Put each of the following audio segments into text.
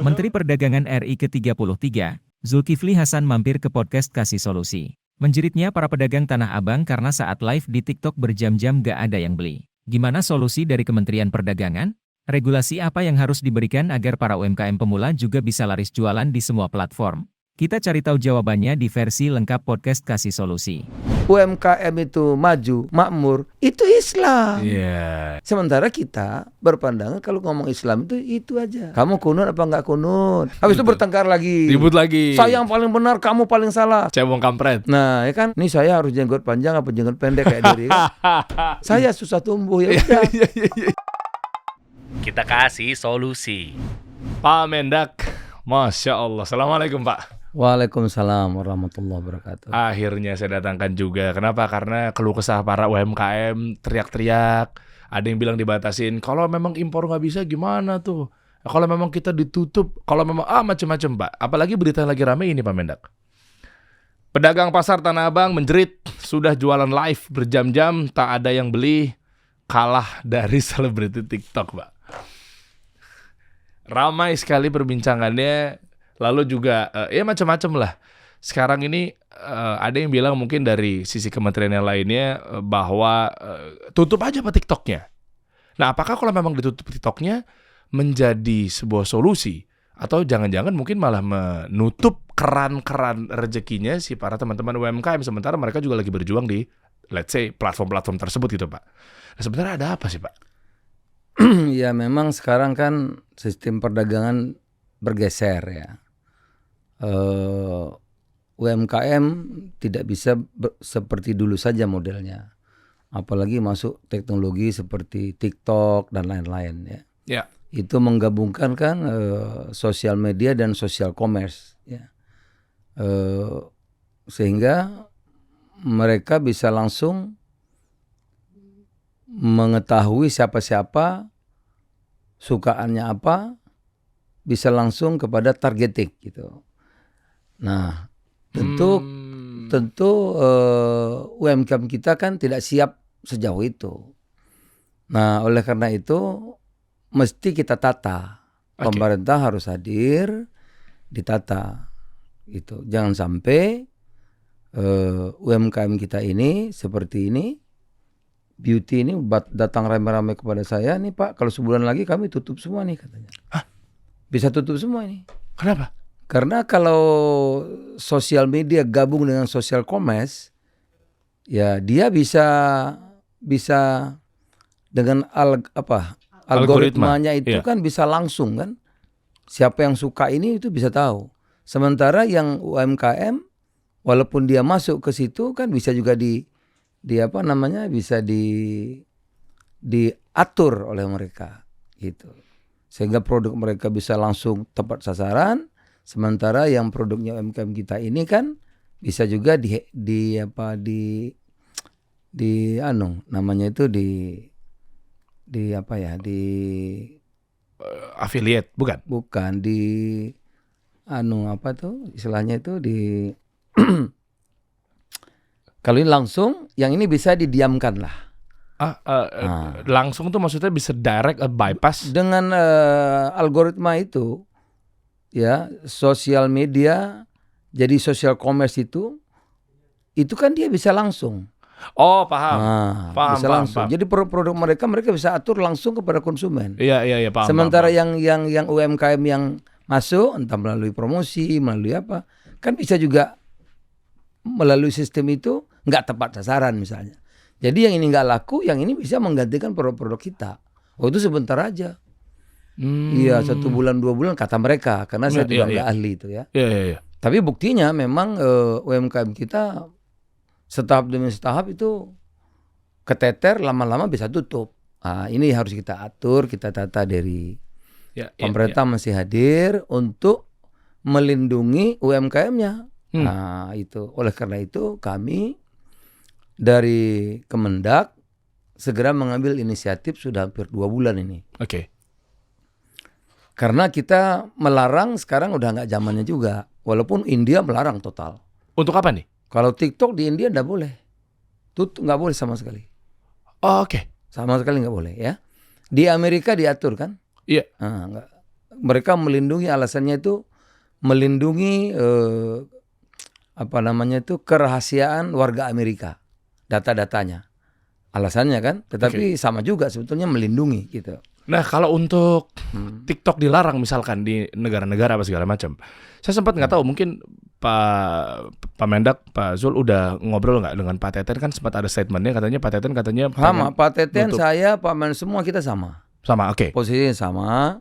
Menteri Perdagangan RI ke-33, Zulkifli Hasan mampir ke podcast Kasih Solusi. Menjeritnya para pedagang Tanah Abang karena saat live di TikTok berjam-jam gak ada yang beli. Gimana solusi dari Kementerian Perdagangan? Regulasi apa yang harus diberikan agar para UMKM pemula juga bisa laris jualan di semua platform? Kita cari tahu jawabannya di versi lengkap podcast Kasih Solusi. UMKM itu maju, makmur, itu Islam. Sementara kita berpandangan kalau ngomong Islam itu aja. Kamu kunut apa enggak kunut? Habis itu bertengkar lagi. Ribut lagi. Saya yang paling benar, kamu paling salah. Cebong kampret. Nah, ya kan? Ini saya harus jenggot panjang apa jenggot pendek kayak diri kan? Saya susah tumbuh ya udah. Kita kasih solusi. Pak Mendak, Masya Allah. Assalamualaikum Pak. Waalaikumsalam warahmatullahi wabarakatuh. Akhirnya saya datangkan juga. Kenapa? Karena keluh kesah para UMKM teriak-teriak. Ada yang bilang dibatasin. Kalau memang impor nggak bisa gimana tuh? Kalau memang kita ditutup. Kalau memang macam-macam Pak. Apalagi berita yang lagi rame ini Pak Mendak. Pedagang pasar Tanah Abang menjerit. Sudah jualan live berjam-jam. Tak ada yang beli. Kalah dari selebriti TikTok Pak. Ramai sekali perbincangannya. Lalu juga ya macam-macam lah. Sekarang ini ada yang bilang mungkin dari sisi kementerian yang lainnya bahwa tutup aja Pak TikToknya. Nah apakah kalau memang ditutup TikToknya menjadi sebuah solusi? Atau jangan-jangan mungkin malah menutup keran-keran rezekinya si para teman-teman UMKM. Sementara mereka juga lagi berjuang di let's say platform-platform tersebut gitu Pak. Nah sebenarnya ada apa sih Pak? Ya memang sekarang kan sistem perdagangan bergeser ya. UMKM tidak bisa seperti dulu saja modelnya. Apalagi masuk teknologi seperti TikTok dan lain-lain ya. Ya. Itu menggabungkan kan sosial media dan social commerce ya. Sehingga mereka bisa langsung mengetahui siapa-siapa, sukaannya apa, bisa langsung kepada targeting gitu. Nah, tentu UMKM kita kan tidak siap sejauh itu. Nah, oleh karena itu mesti kita tata. Pemerintah harus hadir, ditata. Gitu. Jangan sampai UMKM kita ini seperti ini, beauty ini datang rame-rame kepada saya, nih Pak, kalau sebulan lagi kami tutup semua nih katanya. Hah? Bisa tutup semua ini. Kenapa? Karena kalau sosial media gabung dengan social commerce, ya dia bisa dengan algoritmanya itu kan bisa langsung kan. Siapa yang suka ini itu bisa tahu. Sementara yang UMKM, walaupun dia masuk ke situ kan bisa juga bisa diatur oleh mereka gitu. Sehingga produk mereka bisa langsung tepat sasaran. Sementara yang produknya UMKM kita ini kan bisa juga affiliate bukan? Bukan istilahnya itu kalau ini langsung, yang ini bisa didiamkan lah. Langsung tuh maksudnya bisa direct bypass dengan algoritma itu. Ya, sosial media jadi social commerce itu kan dia bisa langsung. Oh, paham. Bisa langsung. Jadi produk mereka bisa atur langsung kepada konsumen. Iya, paham. Sementara yang UMKM yang masuk entah melalui promosi, melalui apa, kan bisa juga melalui sistem itu nggak tepat sasaran misalnya. Jadi yang ini nggak laku, yang ini bisa menggantikan produk-produk kita. Oh itu sebentar aja. Iya 1 bulan 2 bulan kata mereka, karena saya juga nggak ahli itu ya. Iya. Tapi buktinya memang UMKM kita setahap demi setahap itu keteter, lama-lama bisa tutup. Ini harus kita atur, kita tata dari pemerintah masih hadir untuk melindungi UMKM-nya. Nah itu, oleh karena itu kami dari Kemendak segera mengambil inisiatif sudah hampir 2 bulan ini. Oke. Karena kita melarang sekarang udah nggak zamannya juga. Walaupun India melarang total. Untuk apa nih? Kalau TikTok di India nggak boleh. Tutup, nggak boleh sama sekali. Oh, oke. Sama sekali nggak boleh ya. Di Amerika diatur kan? Iya. mereka melindungi, alasannya itu melindungi kerahasiaan warga Amerika, data-datanya. Alasannya kan, tetapi sama juga sebetulnya melindungi gitu. Nah, kalau untuk TikTok dilarang misalkan di negara-negara apa segala macam, saya sempat nggak tahu, mungkin Pak Mendak, Pak Zul udah ngobrol nggak dengan Pak Teten, kan sempat ada statementnya katanya Pak Teten katanya sama Pak Teten, nutup. saya, Pak Men, semua kita sama. Sama, oke. Posisinya sama,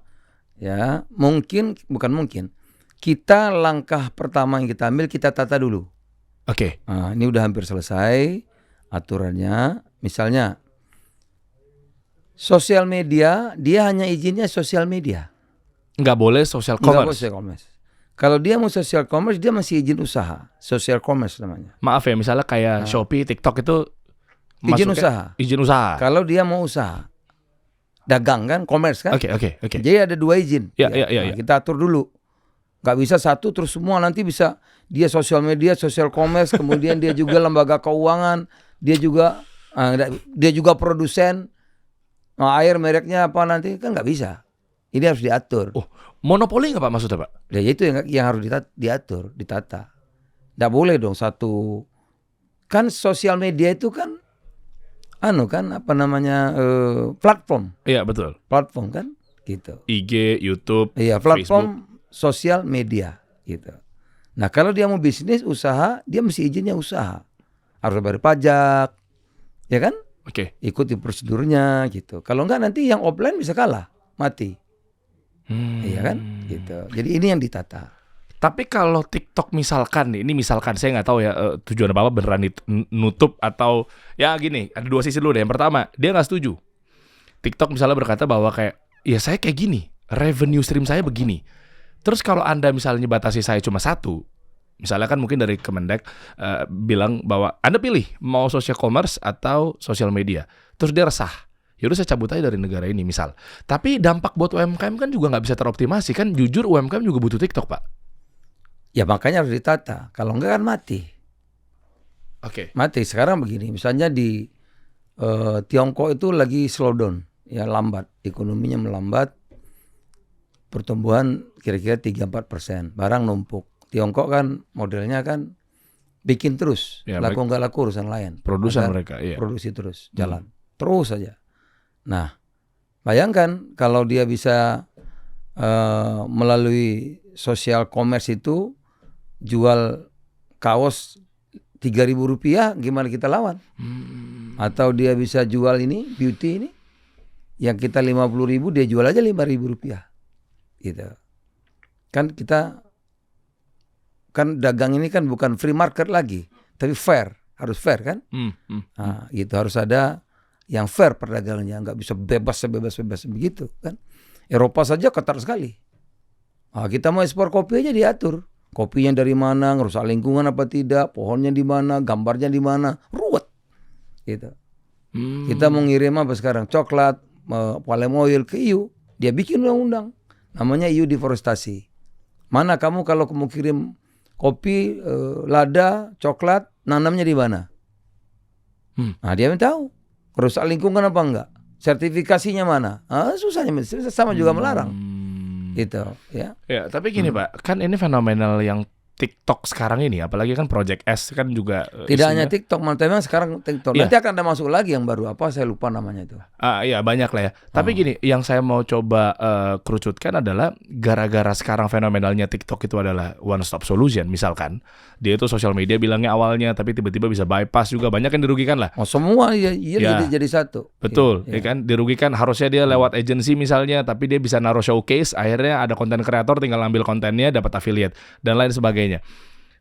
ya. Bukan mungkin. Kita langkah pertama yang kita ambil, kita tata dulu. Oke. Nah, ini udah hampir selesai aturannya. Misalnya sosial media, dia hanya izinnya sosial media. Nggak boleh social Nggak boleh commerce. social commerce. Kalau dia mau social commerce, dia masih izin usaha. Social commerce namanya. Maaf ya, misalnya kayak Shopee, TikTok itu Izin masuknya usaha. Izin usaha. Kalau dia mau usaha, dagang kan, commerce kan. Oke. Jadi ada 2 izin. Ya. Kita atur dulu. Nggak bisa satu terus semua, nanti bisa dia sosial media, social commerce, kemudian dia juga lembaga keuangan, dia juga produsen. Air mereknya apa nanti kan nggak bisa. Ini harus diatur. Oh, monopoli nggak Pak maksudnya Pak? Ya itu yang harus diatur, ditata. Nggak boleh dong satu. Kan sosial media itu kan platform. Iya betul. Platform kan gitu. IG, YouTube, Iya, Facebook. platform sosial media gitu. Nah, kalau dia mau bisnis usaha, dia mesti izinnya usaha. Harus bayar pajak. Ya kan? Oke. Ikuti prosedurnya gitu. Kalau enggak nanti yang offline bisa kalah, mati. Iya kan? Gitu. Jadi ini yang ditata. Tapi kalau TikTok misalkan, ini misalkan saya nggak tahu ya tujuan apa beneran nutup atau ya gini, ada 2 sisi dulu deh. Yang pertama, dia nggak setuju. TikTok misalnya berkata bahwa kayak, ya saya kayak gini, revenue stream saya begini. Terus kalau Anda misalnya batasi saya cuma 1, misalnya kan mungkin dari Kemendak bilang bahwa Anda pilih mau social commerce atau social media. Terus dia resah. Yaudah saya cabut aja dari negara ini misal. Tapi dampak buat UMKM kan juga nggak bisa teroptimasi. Kan jujur UMKM juga butuh TikTok Pak. Ya makanya harus ditata. Kalau enggak kan mati. Oke. Mati. Sekarang begini, misalnya di Tiongkok itu lagi slow down, ya lambat. Ekonominya melambat. Pertumbuhan kira-kira 3-4%. Barang numpuk. Tiongkok kan modelnya kan bikin terus. Ya, laku nggak laku urusan lain. Produsen Ada mereka, iya. Produksi terus, jalan. Terus saja. Nah, bayangkan kalau dia bisa melalui social commerce itu jual kaos Rp3.000, gimana kita lawan? Atau dia bisa jual ini beauty ini yang kita 50.000, dia jual aja Rp5.000 gitu. Kan kita dagang ini kan bukan free market lagi, tapi fair, harus fair kan? Nah, gitu harus ada yang fair perdagangannya, nggak bisa bebas begitu kan? Eropa saja ketat sekali. Nah, kita mau ekspor kopi aja diatur. Kopinya dari mana, ngerusak lingkungan apa tidak, pohonnya di mana, gambarnya di mana, ruwet. Gitu. Kita mau ngirim apa sekarang? Coklat, palm oil ke EU, dia bikin undang-undang. Namanya EU deforestasi. Mana kamu kalau mau kirim kopi, lada, coklat, nanamnya di mana? Nah, dia tahu. Rusak lingkungan apa enggak? Sertifikasinya mana? Susahnya sama juga melarang. Gitu, ya. Ya, tapi gini Pak, kan ini fenomenal yang TikTok sekarang ini, apalagi kan Project S kan juga Tidak hanya TikTok, memang sekarang TikTok. Iya. Nanti akan ada masuk lagi yang baru, apa saya lupa namanya itu. Iya banyak lah ya. Tapi gini, yang saya mau coba kerucutkan adalah gara-gara sekarang fenomenalnya TikTok itu adalah one stop solution. Misalkan dia itu sosial media bilangnya awalnya, tapi tiba-tiba bisa bypass juga, banyak yang dirugikan lah. Oh, semua ya. Jadi satu. Betul, Iya. ya kan dirugikan. Harusnya dia lewat agency misalnya, tapi dia bisa naruh showcase. Akhirnya ada konten kreator tinggal ambil kontennya, dapat affiliate dan lain sebagainya.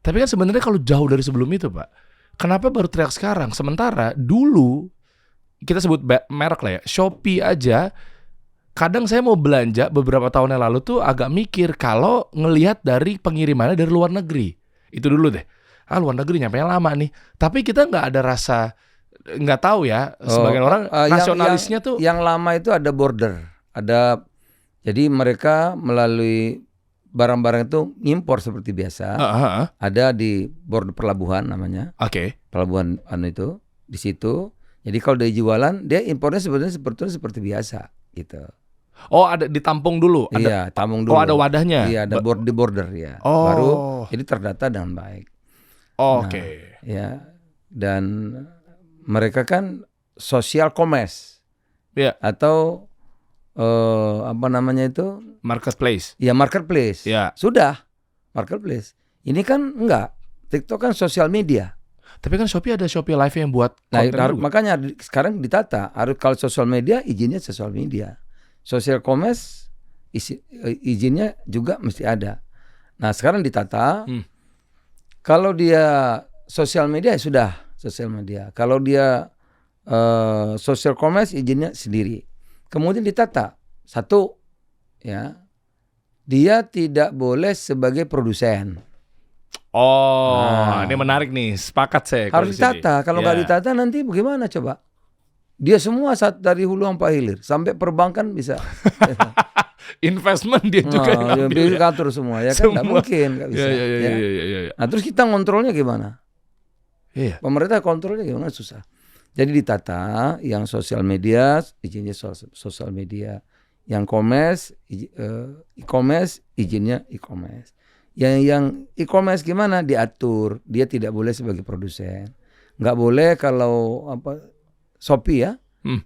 Tapi kan sebenarnya kalau jauh dari sebelum itu Pak, kenapa baru teriak sekarang? Sementara dulu kita sebut merek lah ya, Shopee aja. Kadang saya mau belanja beberapa tahun yang lalu tuh agak mikir kalau ngelihat dari pengirimannya dari luar negeri. Itu dulu deh. Luar negeri nyampe lama nih. Tapi kita nggak ada rasa, nggak tahu ya. Sebagian orang nasionalisnya tuh. Yang lama itu ada border, jadi mereka melalui barang-barang itu ngimpor seperti biasa. Ada di border pelabuhan namanya. Oke. Pelabuhan itu di situ. Jadi kalau dari jualan dia impornya sebenarnya seperti biasa gitu. Oh, ada ditampung dulu. Iya, tampung dulu. Oh, ada wadahnya. Iya, ada border ya. Oh. Baru jadi terdata dengan baik. Oh, Nah, oke. Ya, dan mereka kan social commerce Ya, atau apa namanya itu? marketplace. Ya marketplace. Ya. Sudah marketplace. Ini kan enggak. TikTok kan sosial media. Tapi kan Shopee ada Shopee Live yang buat Nah, konten juga. makanya sekarang ditata. Harus kalau sosial media izinnya sosial media. Social commerce izinnya juga mesti ada. Nah, sekarang ditata. Kalau dia sosial media ya sudah sosial media. Kalau dia social commerce izinnya sendiri. Kemudian ditata. Satu, ya, dia tidak boleh sebagai produsen. Ini menarik nih. Sepakat saya. Harus ditata. Kalau nggak ditata nanti bagaimana coba? Dia semua dari hulu sampai hilir, sampai perbankan bisa. Investment dia juga yang ambil. Dia atur semua ya kan? Nggak mungkin, nggak bisa. Iya. Nah, terus kita ngontrolnya gimana? Iya. Pemerintah kontrolnya gimana? Susah. Jadi ditata yang sosial media izinnya sosial media, yang e-commerce izinnya e-commerce. Yang e-commerce gimana? Diatur. Dia tidak boleh sebagai produsen. Nggak boleh kalau Shopee ya,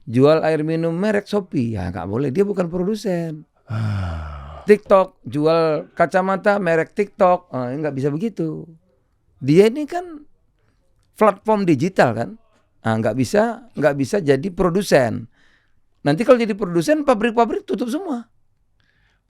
jual air minum merek Shopee ya nggak boleh. Dia bukan produsen. TikTok jual kacamata merek TikTok, nggak bisa begitu. Dia ini kan platform digital kan, nggak bisa jadi produsen. Nanti kalau jadi produsen pabrik-pabrik tutup semua.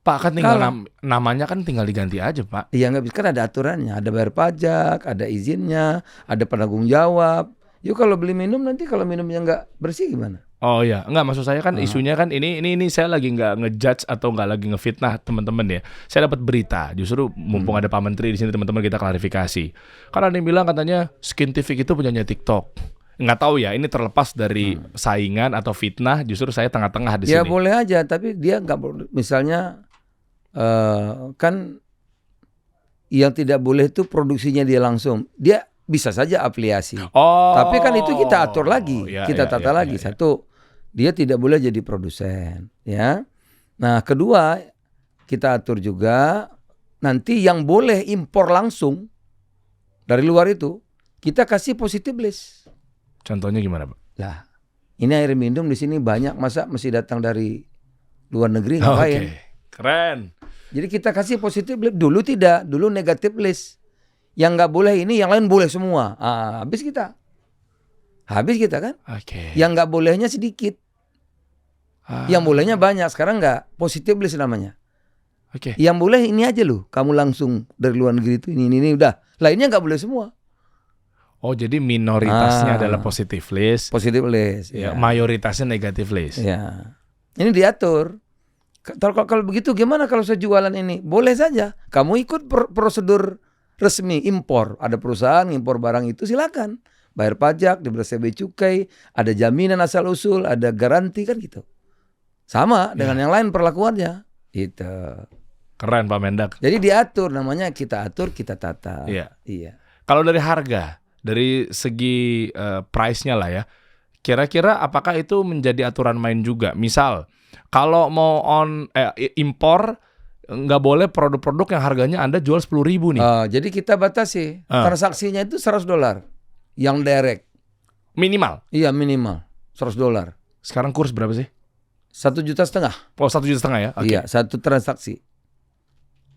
Pak kan tinggal namanya kan tinggal diganti aja Pak. Iya nggak bisa, kan ada aturannya, ada bayar pajak, ada izinnya, ada penanggung jawab. Yuk kalau beli minum nanti kalau minumnya nggak bersih gimana? Oh iya, enggak maksud saya kan isunya kan ini saya lagi nggak ngejudge atau nggak lagi ngefitnah teman-teman ya. Saya dapat berita, justru mumpung ada Pak Menteri di sini teman-teman kita klarifikasi. Karena ada yang bilang katanya Skintific itu punyanya TikTok. Nggak tahu ya, ini terlepas dari saingan atau fitnah, justru saya tengah-tengah di sini. Ya boleh aja, tapi dia nggak boleh. Misalnya kan yang tidak boleh itu produksinya dia langsung. Dia bisa saja afiliasi. Tapi kan itu kita atur lagi, kita tata lagi. Satu, dia tidak boleh jadi produsen, ya. Nah, kedua, kita atur juga nanti yang boleh impor langsung dari luar itu kita kasih positive list. Contohnya gimana, Pak? Lah, ini air minum di sini banyak, masa mesti datang dari luar negeri ngapain? Oke, keren. Jadi kita kasih positive list. Dulu tidak, dulu negative list. Yang nggak boleh ini, yang lain boleh semua. Habis kita kan? Oke. Yang nggak bolehnya sedikit, yang bolehnya banyak. Sekarang nggak, positive list namanya. Oke. Yang boleh ini aja loh, kamu langsung dari luar negeri itu ini udah. Lainnya nggak boleh semua. Oh, jadi minoritasnya adalah positive list. Positive list. Ya, mayoritasnya negative list. Ya. Ini diatur. Kalau begitu gimana kalau saya jualan ini? Boleh saja. Kamu ikut prosedur resmi impor. Ada perusahaan impor barang itu silakan. Bayar pajak, diberi bea cukai, ada jaminan asal usul, ada garansi kan gitu. Sama dengan yang lain perlakuannya. Gitu. Keren Pak Mendak. Jadi diatur, namanya kita atur, kita tata. Iya. Iya. Kalau dari harga, dari segi price-nya lah ya. Kira-kira apakah itu menjadi aturan main juga? Misal, kalau mau impor nggak boleh produk-produk yang harganya Anda jual 10.000 nih. Jadi kita batasi transaksinya itu $100 yang direct. Minimal. Iya minimal $100. Sekarang kurs berapa sih? 1,5 juta. Oh 1,5 juta ya? Okay. Iya, satu transaksi.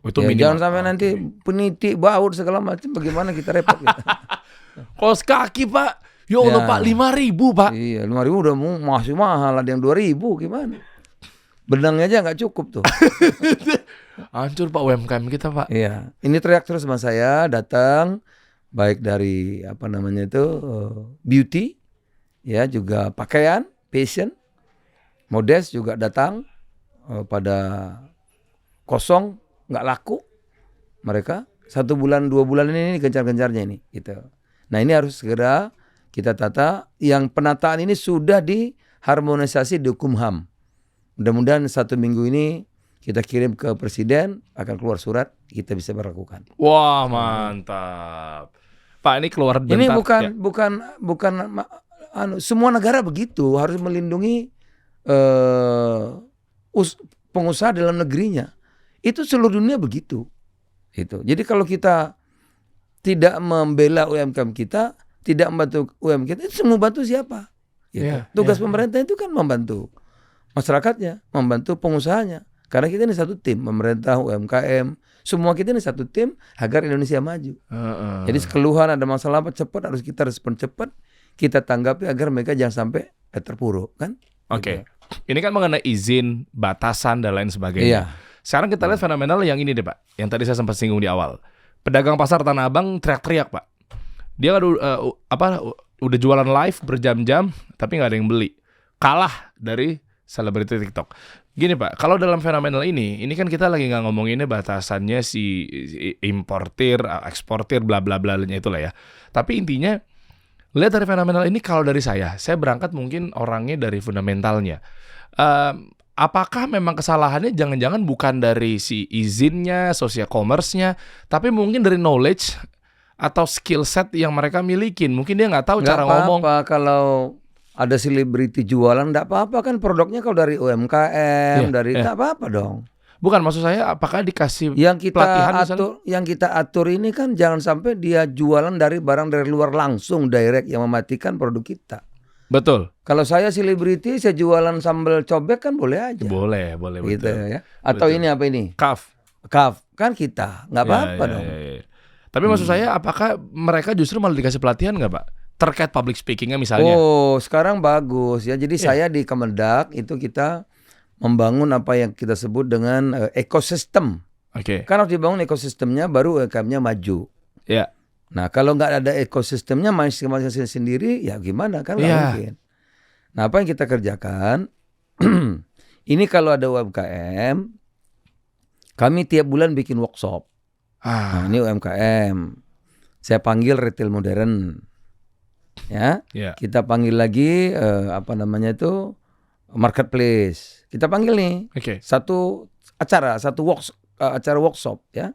Itu ya, minimal. jangan sampai nanti peniti baut segala macam. Bagaimana kita repot? Gitu. Kos kaki Pak. Ya Allah Pak, 5.000 Pak. Iya, 5.000 udah masih mahal. Ada yang 2.000 gimana? Benangnya aja nggak cukup tuh. Hancur Pak UMKM kita Pak. Iya, ini teriak terus sama saya datang baik dari beauty, ya juga pakaian, fashion, modest juga datang pada kosong nggak laku mereka 1 bulan 2 bulan ini gencar-gencarnya ini gitu. Nah ini harus segera kita tata. Yang penataan ini sudah diharmonisasi di Hukum HAM. Mudah-mudahan 1 minggu ini kita kirim ke Presiden, akan keluar surat, kita bisa berlakukan. Wah mantap. Pak ini keluar bentar. Ini bukan semua negara begitu, harus melindungi pengusaha dalam negerinya. Itu seluruh dunia begitu. Itu. Jadi kalau kita tidak membela UMKM kita, tidak membantu UMKM kita, itu semua bantu siapa? Gitu. Tugas pemerintah itu kan membantu masyarakatnya, membantu pengusahanya. Karena kita ini satu tim, pemerintah, UMKM, semua kita ini satu tim agar Indonesia maju. Jadi keluhan ada masalah apa cepat, harus kita respon cepat, kita tanggapi agar mereka jangan sampai terpuruk, kan? Oke. Ini kan mengenai izin, batasan dan lain sebagainya. Iya. Sekarang kita lihat fenomenal yang ini deh Pak, yang tadi saya sempat singgung di awal. Pedagang pasar Tanah Abang teriak-teriak Pak. Dia udah jualan live berjam-jam, tapi nggak ada yang beli. Kalah dari selebriti TikTok. Gini Pak, kalau dalam fenomenal ini kan kita lagi nggak ngomonginnya batasannya si importir, eksportir, bla bla blanya itulah ya. Tapi intinya, lihat dari fenomenal ini, kalau dari saya berangkat mungkin orangnya dari fundamentalnya. Apakah memang kesalahannya jangan-jangan bukan dari si izinnya, social commerce-nya, tapi mungkin dari knowledge atau skill set yang mereka milikin. Mungkin dia nggak tahu cara ngomong. Nggak apa-apa kalau ada selebriti jualan, nggak apa-apa kan produknya kalau dari UMKM, nggak apa-apa dong. Bukan, maksud saya apakah dikasih Yang kita pelatihan atur ini kan jangan sampai dia jualan dari barang dari luar langsung direct yang mematikan produk kita. Betul. Kalau saya selebriti, saya jualan sambal cobek kan boleh aja. Boleh Gitu betul. ya. Atau Betul. ini apa ini? Kaf. Kan kita nggak apa-apa dong. Ya. Tapi maksud saya, apakah mereka justru malah dikasih pelatihan nggak Pak? Terkait public speakingnya misalnya. Oh, sekarang bagus ya. Jadi saya di Kemendak itu kita membangun apa yang kita sebut dengan ekosistem. Oke. Kan harus dibangun ekosistemnya, baru UMKM-nya maju. Ya. Nah, kalau nggak ada ekosistemnya masing-masing sendiri, ya gimana kan nggak mungkin. Nah, apa yang kita kerjakan? Ini kalau ada UMKM, kami tiap bulan bikin workshop. Nah, ini UMKM. Saya panggil retail modern. Ya. Kita panggil lagi marketplace. Kita panggil nih. Satu acara workshop ya.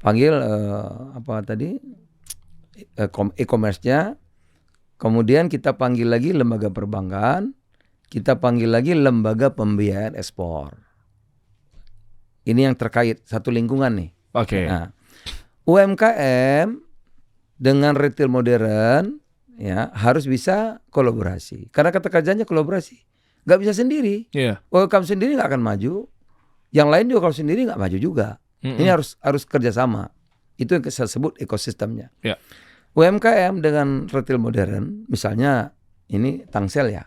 Panggil e-commerce-nya. Kemudian kita panggil lagi lembaga perbankan, kita panggil lagi lembaga pembiayaan ekspor. Ini yang terkait satu lingkungan nih. Nah, UMKM dengan retail modern ya harus bisa kolaborasi. Karena kata kerjanya kolaborasi. Nggak bisa sendiri. UMKM sendiri nggak akan maju. Yang lain juga kalau sendiri nggak maju juga. Ini harus kerjasama. Itu yang saya sebut ekosistemnya. UMKM dengan retail modern, misalnya ini Tangsel ya.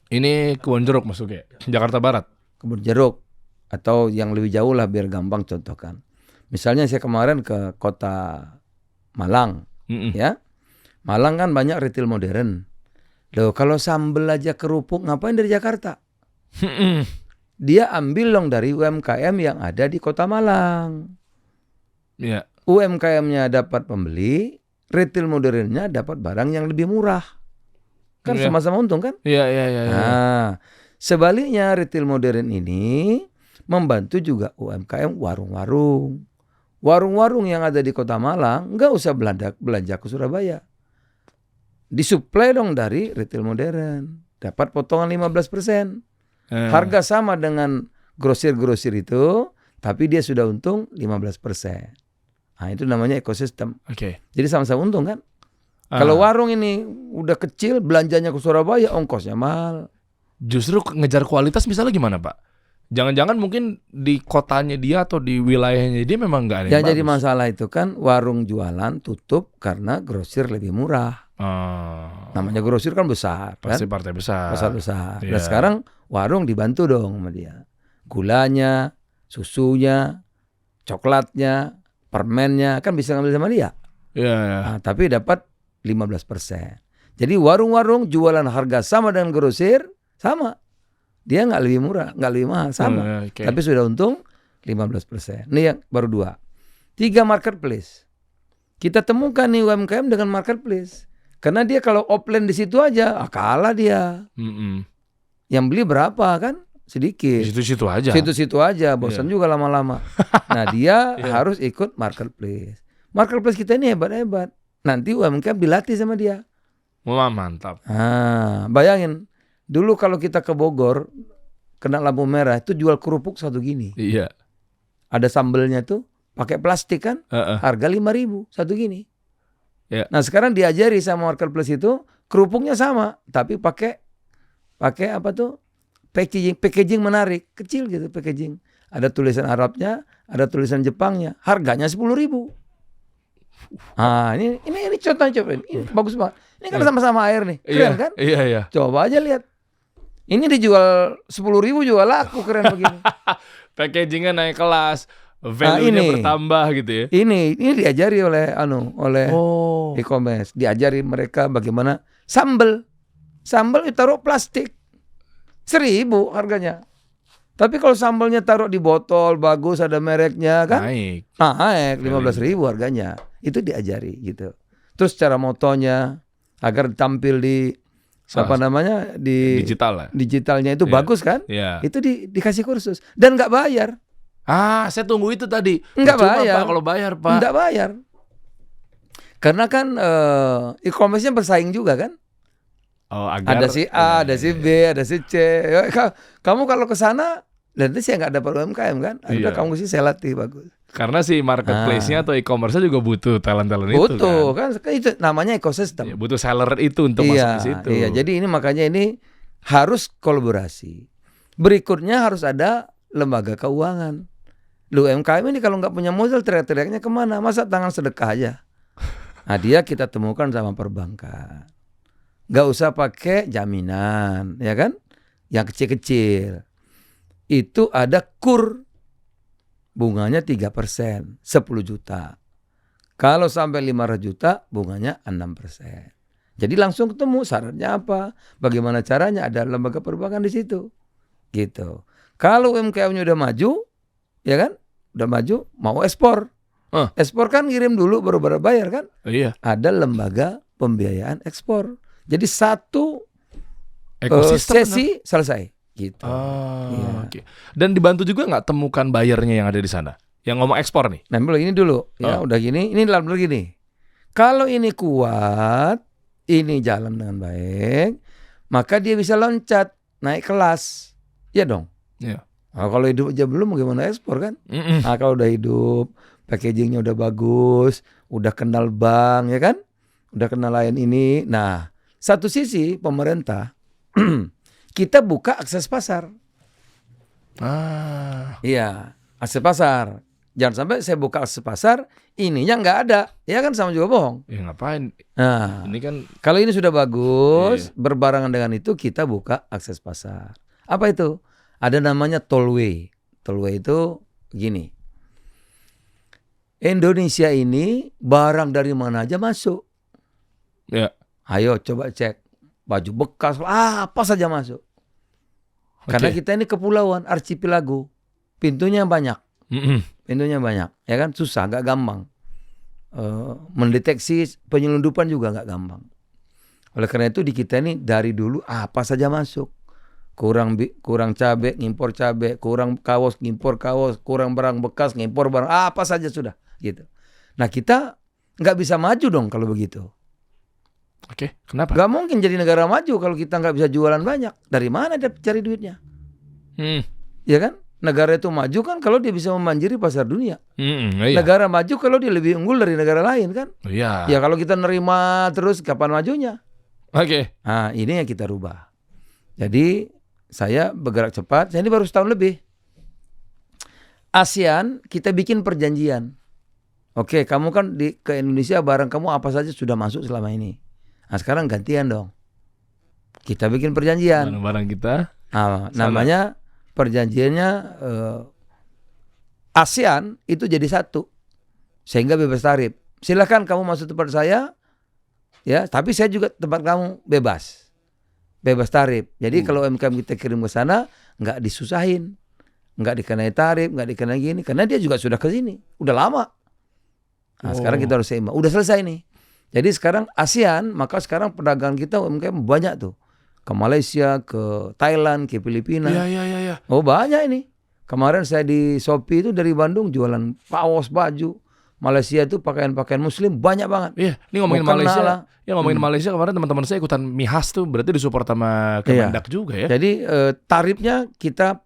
Ini Kebon Jeruk masuknya, Jakarta Barat. Kebun jeruk atau yang lebih jauh lah biar gampang contohkan. Misalnya saya kemarin ke kota Malang, ya. Malang kan banyak retail modern. Loh, kalau sambel aja kerupuk ngapain dari Jakarta? Dia ambil dong dari UMKM yang ada di kota Malang. UMKM-nya dapat pembeli, retail modernnya dapat barang yang lebih murah. Kan sama-sama untung kan? Nah, sebaliknya retail modern ini membantu juga UMKM warung-warung. Warung-warung yang ada di kota Malang nggak usah belanja ke Surabaya. Disuplai dong dari retail modern. Dapat potongan 15%. Harga sama dengan grosir-grosir itu, tapi dia sudah untung 15%. Nah, itu namanya ekosistem. Jadi sama-sama untung kan? Kalau warung ini udah kecil, belanjanya ke Surabaya, ongkosnya mahal. Justru ngejar kualitas misalnya gimana Pak? Jangan-jangan mungkin di kotanya dia atau di wilayahnya dia memang nggak ada yang bagus. Jadi masalah itu kan warung jualan tutup karena grosir lebih murah. Namanya grosir kan besar. Pasti kan? partai besar. Pasar-besar. Dan sekarang warung dibantu dong sama dia. Gulanya, susunya, coklatnya, permennya kan bisa ngambil sama dia. Nah, tapi dapat 15%. Jadi warung-warung jualan harga sama dengan grosir, sama. Dia nggak lebih murah, nggak lebih mahal, sama. Tapi sudah untung 15%. Ini yang baru 2. 3 marketplace. Kita temukan nih UMKM dengan marketplace. Karena dia kalau offline di situ aja, kalah dia. Yang beli berapa kan? Sedikit. Situ-situ aja. Situ-situ aja, bosan juga lama-lama. Nah, dia harus ikut marketplace. Marketplace kita ini hebat-hebat. Nanti UMKM dilatih sama dia. Wah, mantap. Bayangin. Dulu kalau kita ke Bogor, kena lampu merah itu jual kerupuk satu gini. Iya. Ada sambelnya tuh pakai plastik kan, harga 5.000 satu gini. Ya. Nah sekarang diajari sama marketplace itu kerupuknya sama, tapi pakai apa tuh packaging menarik, kecil gitu packaging. Ada tulisan Arabnya, ada tulisan Jepangnya, harganya 10.000. Ah ini contohnya coba ini bagus banget. Ini kan sama-sama air nih, keren kan? Iya. Coba aja lihat. Ini dijual 10.000 juga laku, keren begini. Packagingnya naik kelas, value-nya bertambah gitu ya. Ini diajari oleh Oh. e-commerce, diajari mereka bagaimana sambel taruh plastik 1.000 harganya. Tapi kalau sambelnya taruh di botol bagus ada mereknya kan? Naik. Naik 15.000 harganya. Itu diajari gitu. Terus cara motonya agar tampil di di digital lah. digitalnya itu bagus kan? Iya. Itu dikasih kursus dan nggak bayar. Saya tunggu itu tadi. Nggak Cuma, bayar. Pak, kalau bayar, Pak. Nggak bayar. Karena kan e-commerce-nya bersaing juga kan? Oh, agar Ada si A, ada si B, ada si C. Kamu kalau ke sana, nanti saya nggak dapat UMKM kan? Akhirnya kamu sih saya latih bagus. Karena si marketplace-nya atau e-commerce-nya juga butuh talent-talent itu kan. Butuh kan? Itu namanya ekosistem. Ya, butuh seller itu untuk masuk di situ. Iya, jadi ini makanya ini harus kolaborasi. Berikutnya harus ada lembaga keuangan. Lu UMKM ini kalau nggak punya modal teriak-teriaknya kemana? Masa tangan sedekah aja? Nah dia kita temukan sama perbankan. Nggak usah pakai jaminan, ya kan? Yang kecil-kecil. Itu ada KUR. Bunganya 3%, 10 juta. Kalau sampai 500 juta, bunganya 6%. Jadi langsung ketemu syaratnya apa, bagaimana caranya, ada lembaga perbankan di situ. Gitu. Kalau UMKM-nya udah maju, ya kan? Udah maju, mau ekspor. Ekspor kan ngirim dulu baru bayar kan? Iya. Ada lembaga pembiayaan ekspor. Jadi satu sesi selesai. Gitu. Iya. Okay. Dan dibantu juga nggak temukan bayarnya yang ada di sana, yang ngomong ekspor nih. Nah, ini dulu, ya udah gini, ini dalam gini. Kalau ini kuat, ini jalan dengan baik, maka dia bisa loncat, naik kelas, ya dong. Iya. Nah, kalau hidup aja belum, bagaimana ekspor kan? Nah, kalau udah hidup, packagingnya udah bagus, udah kenal bank, ya kan? Udah kenal lain ini. Nah, satu sisi pemerintah. Kita buka akses pasar. Iya, akses pasar. Jangan sampai saya buka akses pasar, ininya nggak ada. Ya kan sama juga bohong. Ya ngapain? Nah, Ini kan kalau ini sudah bagus, berbarengan dengan itu kita buka akses pasar. Apa itu? Ada namanya tollway. Tollway itu gini. Indonesia ini barang dari mana aja masuk. ya. Ayo coba cek. Baju bekas, apa saja masuk. Karena kita ini kepulauan, archipelago. Pintunya banyak. Pintunya banyak. Ya kan? Susah, gak gampang. Mendeteksi penyelundupan juga gak gampang. Oleh karena itu di kita ini dari dulu apa saja masuk. Kurang cabai, ngimpor cabai. Kurang kaos, ngimpor kaos. Kurang barang bekas, ngimpor barang. Apa saja sudah. Gitu. Nah kita gak bisa maju dong kalau begitu. Oke, kenapa? Gak mungkin jadi negara maju kalau kita nggak bisa jualan banyak. Dari mana dia cari duitnya? Ya kan? Negara itu maju kan kalau dia bisa memanjiri pasar dunia. Iya. Negara maju kalau dia lebih unggul dari negara lain kan? Iya. Ya kalau kita nerima terus kapan majunya? Oke. Nah ini yang kita rubah. Jadi saya bergerak cepat. Saya ini baru setahun lebih. ASEAN kita bikin perjanjian. Oke, kamu kan ke Indonesia barang kamu apa saja sudah masuk selama ini. Nah sekarang gantian dong. Kita bikin perjanjian. Barang-barang kita. Namanya perjanjiannya ASEAN itu jadi satu. Sehingga bebas tarif. Silakan kamu masuk tempat saya. Ya, tapi saya juga tempat kamu bebas. Bebas tarif. Jadi kalau UMKM kita kirim ke sana nggak disusahin. Nggak dikenai tarif, nggak dikenai gini. Karena dia juga sudah ke sini. Udah lama. Nah sekarang kita harus seimbang. Udah selesai nih. Jadi sekarang ASEAN, maka sekarang perdagangan kita UMKM banyak tuh. Ke Malaysia, ke Thailand, ke Filipina. Iya. Oh banyak ini. Kemarin saya di Shopee itu dari Bandung jualan kaos, baju. Malaysia itu pakaian-pakaian muslim banyak banget. Iya, ini ngomongin Mau kena Malaysia. lah. Ya ngomongin Malaysia kemarin teman-teman saya ikutan Mihas tuh berarti disupport sama Kemendak juga ya. Jadi tarifnya kita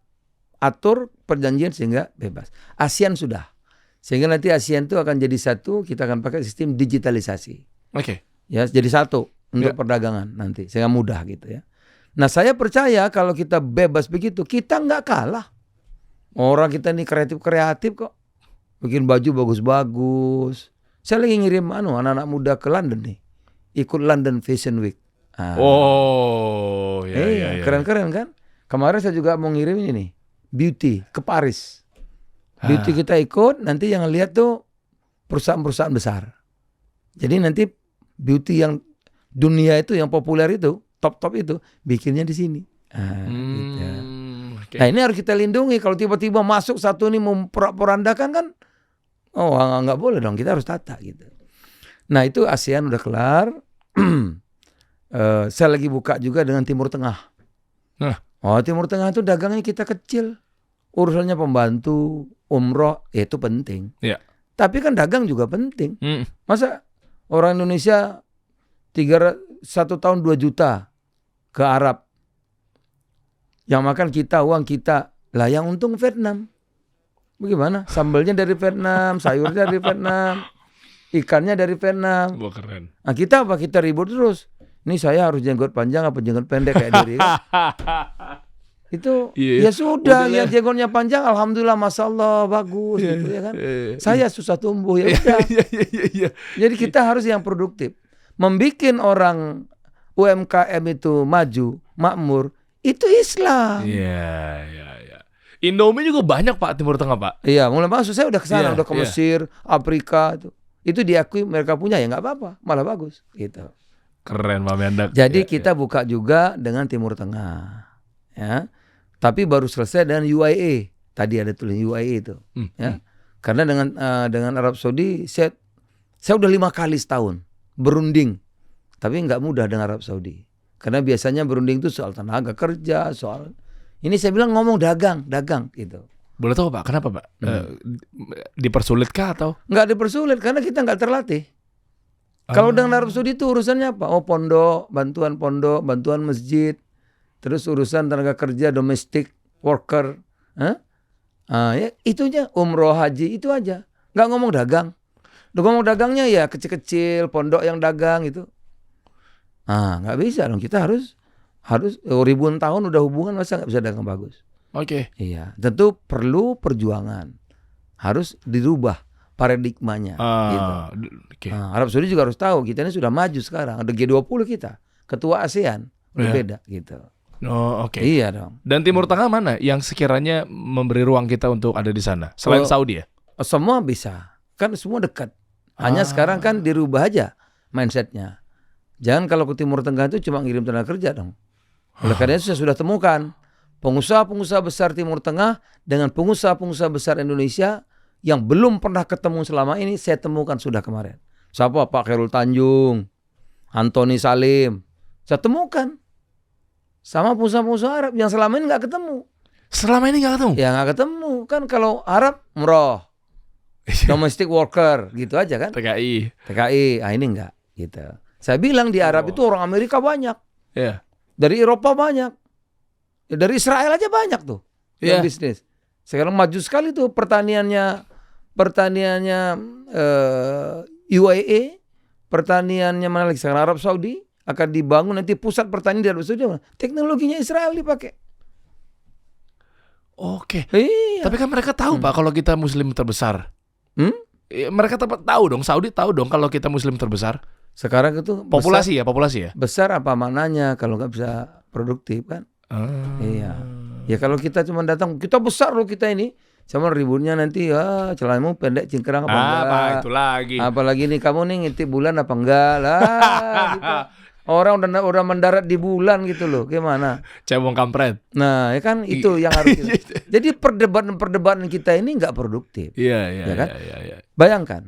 atur perjanjian sehingga bebas. ASEAN sudah. Sehingga nanti ASEAN itu akan jadi satu, kita akan pakai sistem digitalisasi. Oke. Ya, jadi satu untuk perdagangan nanti sehingga mudah gitu ya. Nah, saya percaya kalau kita bebas begitu, kita nggak kalah. Orang kita ini kreatif kok. Bikin baju bagus-bagus. Saya lagi ngirim anak-anak muda ke London nih. Ikut London Fashion Week. Oh, ya. Keren-keren kan? Kemarin saya juga mau ngirim ini nih. Beauty ke Paris. Beauty kita ikut, nanti yang lihat tuh perusahaan-perusahaan besar. Jadi nanti beauty yang dunia itu, yang populer itu, top-top itu, bikinnya di sini. Gitu. Okay. Nah, ini harus kita lindungi. Kalau tiba-tiba masuk satu ini memporak-porandakan kan, nggak boleh dong. Kita harus tata gitu. Nah, itu ASEAN udah kelar. Saya lagi buka juga dengan Timur Tengah. Timur Tengah itu dagangnya kita kecil. Urusannya pembantu, umroh, itu penting. Yeah. Tapi kan dagang juga penting. Masa orang Indonesia 1 tahun 2 juta ke Arab. Yang makan kita, uang kita. Lah yang untung Vietnam. Bagaimana? Sambalnya dari Vietnam, sayurnya dari Vietnam, ikannya dari Vietnam. Wah, keren. Nah, kita apa? Kita ribut terus. Ini saya harus jenggot panjang apa jenggot pendek kayak diri kan? Itu ya sudah, ya jenggotnya panjang, alhamdulillah, masya Allah, bagus gitu ya kan. Saya susah tumbuh ya udah. Jadi kita harus yang produktif, membikin orang UMKM itu maju, makmur, itu Islam. Iya. Indomie juga banyak Pak Timur Tengah Pak. Iya, mulai masuk saya udah ke sana, udah ke Iya. Mesir, Afrika itu diakui mereka punya ya nggak apa-apa, malah bagus gitu. Keren Pak Mendak. Jadi kita buka juga dengan Timur Tengah, ya. Tapi baru selesai dengan UAE. Tadi ada tulis UAE itu, ya. Karena dengan Arab Saudi, saya udah 5 kali setahun berunding, tapi nggak mudah dengan Arab Saudi. Karena biasanya berunding itu soal tenaga kerja, soal ini saya bilang ngomong dagang gitu. Boleh tahu Pak, kenapa Pak? Dipersulitkah atau? Nggak dipersulit karena kita nggak terlatih. Kalau dengan Arab Saudi itu urusannya apa? Pondok, bantuan masjid. Terus urusan tenaga kerja, domestic worker. Ya, itunya umroh haji itu aja. Nggak ngomong dagang. Udah ngomong dagangnya ya kecil-kecil, pondok yang dagang itu. Nggak bisa dong. Kita harus ribuan tahun udah hubungan, masa nggak bisa dagang bagus. Oke. Iya, tentu perlu perjuangan. Harus dirubah paradigmanya. Gitu. Okay. Arab Saudi juga harus tahu kita ini sudah maju sekarang. Ada G20 kita, ketua ASEAN, berbeda gitu. Oh, oke. Iya dong. Dan Timur Tengah mana yang sekiranya memberi ruang kita untuk ada di sana? Selain Saudi ya? Semua bisa. Kan semua dekat. Hanya sekarang kan dirubah aja mindsetnya. Jangan kalau ke Timur Tengah itu cuma ngirim tenaga kerja dong. Oleh karena itu saya sudah temukan pengusaha-pengusaha besar Timur Tengah dengan pengusaha-pengusaha besar Indonesia yang belum pernah ketemu selama ini, saya temukan sudah kemarin. Siapa? Pak Khairul Tanjung, Antoni Salim. Saya temukan. Sama pengusaha-pengusaha Arab yang selama ini nggak ketemu. Selama ini nggak ketemu? Ya nggak ketemu. Kan kalau Arab, umroh. Domestic worker. Gitu aja kan. TKI. Ini enggak. Gitu. Saya bilang di Arab itu orang Amerika banyak. Iya. Dari Eropa banyak. Ya, dari Israel aja banyak tuh. Yang bisnis. Sekarang maju sekali tuh pertaniannya UAE. Pertaniannya mana lagi? Sekarang Arab Saudi. Akan dibangun nanti pusat pertanian di Arab Saudi. Teknologinya Israel dipakai. Oke. Iya. Tapi kan mereka tahu Pak kalau kita muslim terbesar. Mereka tahu dong, Saudi tahu dong kalau kita muslim terbesar. Sekarang itu populasi ya. Besar apa mananya kalau nggak bisa produktif kan? Iya. Ya kalau kita cuma datang, kita besar loh kita ini. Cuma ributnya nanti celanamu pendek cingkrang apa enggak. Apa itu lagi. Apalagi nih kamu nih ngintip bulan apa enggak lah gitu. Orang udah mendarat di bulan gitu loh. Gimana? Cebong kampret. Nah, ya kan itu yang harus kita. Jadi perdebatan kita ini enggak produktif. Iya. Kan? Bayangkan.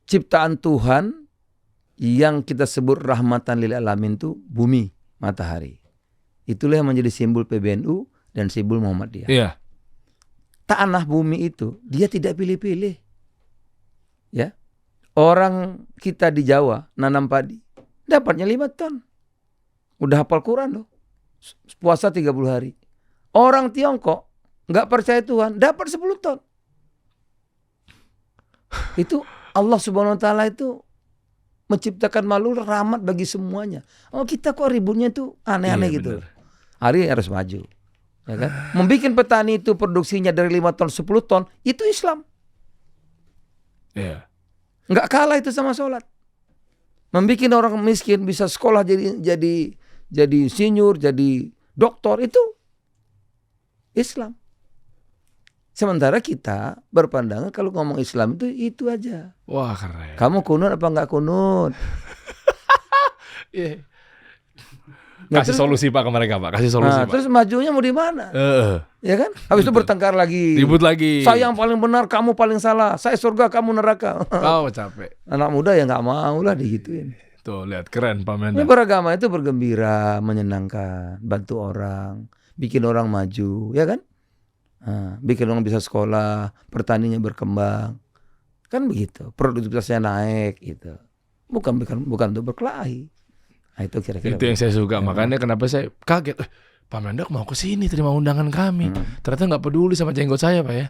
Ciptaan Tuhan yang kita sebut rahmatan lil alamin itu bumi, matahari. Itulah yang menjadi simbol PBNU dan simbol Muhammadiyah. Iya. tanah bumi itu dia tidak pilih-pilih. Ya. Orang kita di Jawa nanam padi, dapatnya 5 ton. Udah hafal Quran loh. Puasa 30 hari. Orang Tiongkok nggak percaya Tuhan, dapat 10 ton. Itu Allah Subhanahu wa taala itu menciptakan makhluk rahmat bagi semuanya. Oh, kita kok ributnya tuh aneh-aneh gitu. Bener. Hari harus maju. Ya kan? Membikin petani itu produksinya dari 5 ton 10 ton, itu Islam. Iya. Nggak kalah itu sama sholat. Membikin orang miskin bisa sekolah jadi insinyur, jadi doktor, itu Islam. Sementara kita berpandangan kalau ngomong Islam itu aja. Wah, keren. Kamu kunut apa nggak kunut? Iya. Nah, Kasih terus- solusi Pak ke mereka, Pak. Kasih solusi, Nah, Pak. terus majunya mau di mana? Ya kan? Habis itu bertengkar lagi. Ribut lagi. Saya yang paling benar, kamu paling salah. Saya surga, kamu neraka. Oh, capek. Anak muda ya nggak mau lah digituin. Tuh, lihat keren Pak Ini Mendak. beragama itu bergembira, menyenangkan, bantu orang, bikin orang maju, ya kan? Nah, bikin orang bisa sekolah, pertaniannya berkembang, kan begitu. Produktivitasnya naik, gitu. Bukan untuk berkelahi. Nah, itu kira-kira. Itu yang saya suka. Makanya kenapa saya kaget. Pak Mendak mau ke sini terima undangan kami. Ternyata nggak peduli sama jenggot saya, Pak ya.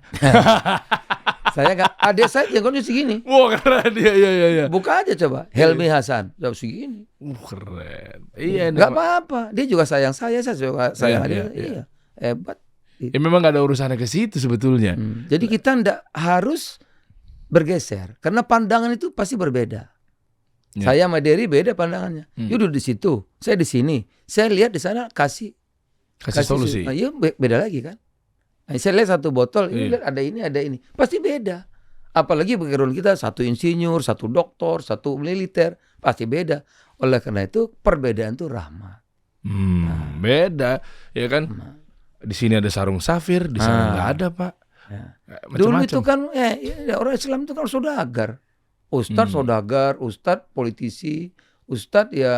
Saya nggak, adik saya jenggotnya segini. Wah, keren. Iya. Buka aja coba, Helmi Hasan, jauh segini. Keren. Iya, Nggak apa-apa, dia juga sayang saya juga sayang Iya, dia. iya. Iya, hebat. Ya, memang nggak ada urusannya ke situ sebetulnya. Jadi kita ndak harus bergeser karena pandangan itu pasti berbeda. Ya. Saya sama Dery beda pandangannya. Yaudah di situ, saya di sini. Saya lihat di sana kasih Solusi. Nah, iya beda lagi kan. Nah, saya lihat satu botol, ini Iya. lihat ada ini. Pasti beda. Apalagi background kita satu insinyur, satu doktor, satu militer, pasti beda. Oleh karena itu perbedaan itu rahmat. Beda, ya kan? Di sini ada sarung safir, di sana nggak ada, Pak. Ya. Macam-macam. Dulu itu kan orang Islam itu kan saudagar. Ustadz saudagar, ustadz politisi, ustadz ya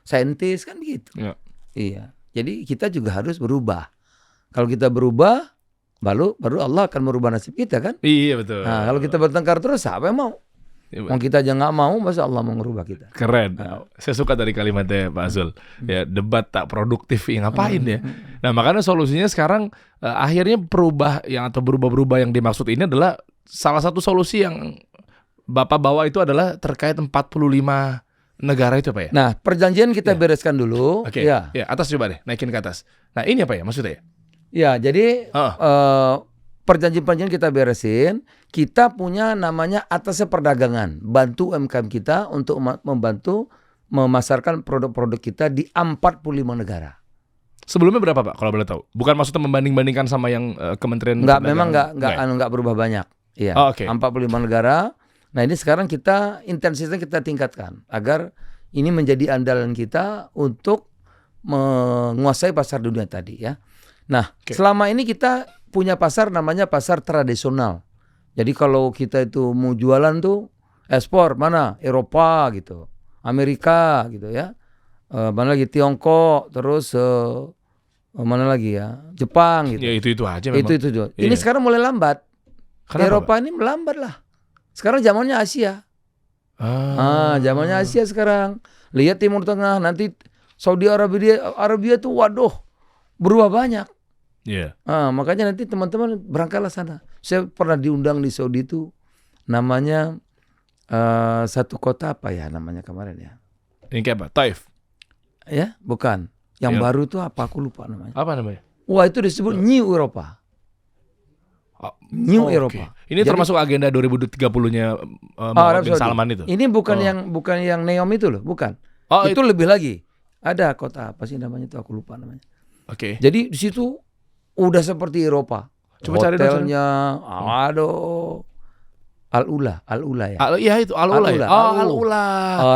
saintis kan gitu. Ya. Iya. Jadi kita juga harus berubah. Kalau kita berubah, baru Allah akan merubah nasib kita kan. Iya betul. Nah, kalau kita bertengkar terus siapa yang mau? Iya, Mau kita aja nggak mau, masa Allah mau merubah kita? Keren. Saya suka dari kalimatnya Pak Azul. Ya, debat tak produktif, ya ngapain ya? Nah, makanya solusinya sekarang akhirnya berubah yang dimaksud ini adalah salah satu solusi yang Bapak bawa itu adalah terkait 45 negara itu, Pak ya? Nah, perjanjian kita bereskan dulu. Oke. Ya. Ya, atas coba deh, naikin ke atas. Nah, ini apa ya maksudnya ya? Ya, jadi perjanjian-perjanjian kita beresin. Kita punya namanya atasnya perdagangan. Bantu UMKM kita untuk membantu memasarkan produk-produk kita di 45 negara. Sebelumnya berapa, Pak? Kalau boleh tahu. Bukan maksudnya membanding-bandingkan sama yang Kementerian Enggak, Perdagangan. memang Enggak ya? enggak berubah banyak. Iya. Oh, oke. 45 negara. Nah, ini sekarang kita intensitasnya kita tingkatkan agar ini menjadi andalan kita untuk menguasai pasar dunia tadi ya. Nah, selama ini kita punya pasar namanya pasar tradisional. Jadi kalau kita itu mau jualan tuh ekspor mana? Eropa gitu, Amerika gitu ya. Mana lagi Tiongkok, terus mana lagi ya? Jepang gitu. Ya itu aja memang. Itu. Ini Iya. sekarang mulai lambat. Kenapa, Eropa ini melambat lah. Sekarang zamannya Asia. Zamannya Asia sekarang. Lihat Timur Tengah, nanti Saudi Arabia tuh waduh berubah banyak. Iya. Makanya nanti teman-teman berangkatlah sana. Saya pernah diundang di Saudi itu, namanya satu kota apa ya namanya kemarin ya? Ini kayak apa? Taif. Ya, bukan. Yang Ya. baru itu apa? Aku lupa namanya. Apa namanya? Wah, itu disebut New Eropa. New Oke. Eropa. Ini Jadi- termasuk agenda 2030-nya Arab Muhammad bin Saudi. Salman itu. Ini bukan yang Neom itu loh, bukan. Oh, itu lebih lagi. Ada kota apa sih namanya itu, aku lupa namanya. Oke. Jadi di situ udah seperti Eropa. Coba cari dong, hotelnya, aduh, Al-Ula ya. Iya itu Al-Ula ya. Al-Ula. Al-Ula.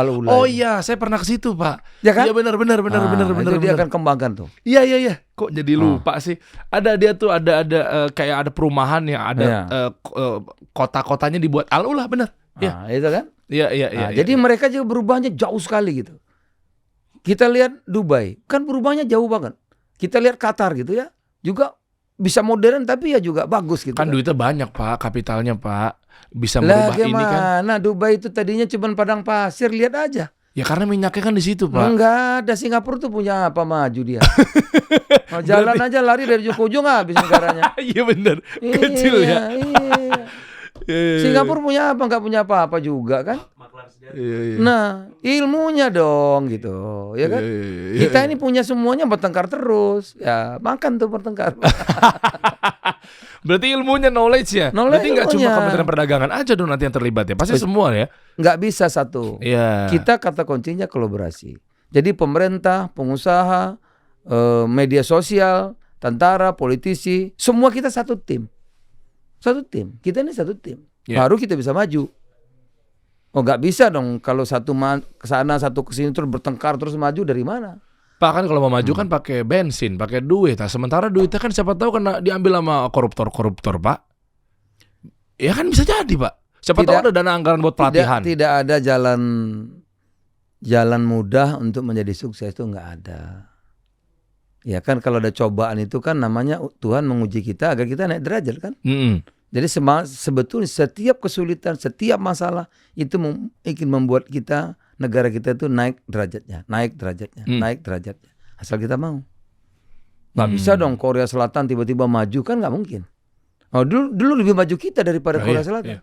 Al-Ula. Oh iya, saya pernah ke situ, Pak. Ya kan? Iya benar. Itu dia akan kembangkan tuh. Iya. Kok jadi lupa sih? Ada dia tuh ada kayak ada perumahan yang ada Iya. kota-kotanya dibuat Al-Ula, benar. Iya. Itu kan. Iya. Jadi mereka juga berubahnya jauh sekali gitu. Kita lihat Dubai, kan berubahnya jauh banget. Kita lihat Qatar gitu ya, juga bisa modern tapi ya juga bagus gitu. Kan duitnya banyak Pak, kapitalnya Pak. Bisa Lah merubah ini kan. gimana? Dubai itu tadinya cuma padang pasir, lihat aja. Ya karena minyaknya kan di situ Pak. Enggak ada, Singapura tuh punya apa, maju dia. Jalan aja lari dari ujung ke ujung habis negaranya. Iya bener, kecil ya. Iya. Singapura punya apa? Enggak punya apa-apa juga kan? Iya. Nah, ilmunya dong gitu, ya kan? Iya. Kita ini punya semuanya bertengkar terus. Ya, makan tuh bertengkar. Berarti ilmunya, knowledge-nya. Knowledge Berarti nggak cuma ilmunya. Kementerian Perdagangan aja dong nanti yang terlibat ya. Pasti semua ya. Nggak bisa satu. Iya. Kita kata kuncinya kolaborasi. Jadi pemerintah, pengusaha, media sosial, tentara, politisi, semua kita satu tim. Satu tim. Kita ini satu tim. Ya. Baru kita bisa maju. Oh, nggak bisa dong kalau satu ke sana, satu ke sini terus bertengkar terus maju dari mana? Pak kan kalau mau maju kan pakai bensin, pakai duit. Nah, sementara duitnya kan siapa tahu kena diambil sama koruptor Pak. Ya kan bisa jadi Pak. Siapa tahu ada dana anggaran buat pelatihan. Tidak ada jalan mudah untuk menjadi sukses, itu nggak ada. Ya kan kalau ada cobaan itu kan namanya Tuhan menguji kita agar kita naik derajat kan. Jadi sebetulnya setiap kesulitan, setiap masalah itu ingin membuat kita, negara kita itu naik derajatnya. Asal kita mau. Nggak bisa dong Korea Selatan tiba-tiba maju, kan nggak mungkin. Oh, dulu lebih maju kita daripada Korea Selatan. Iya.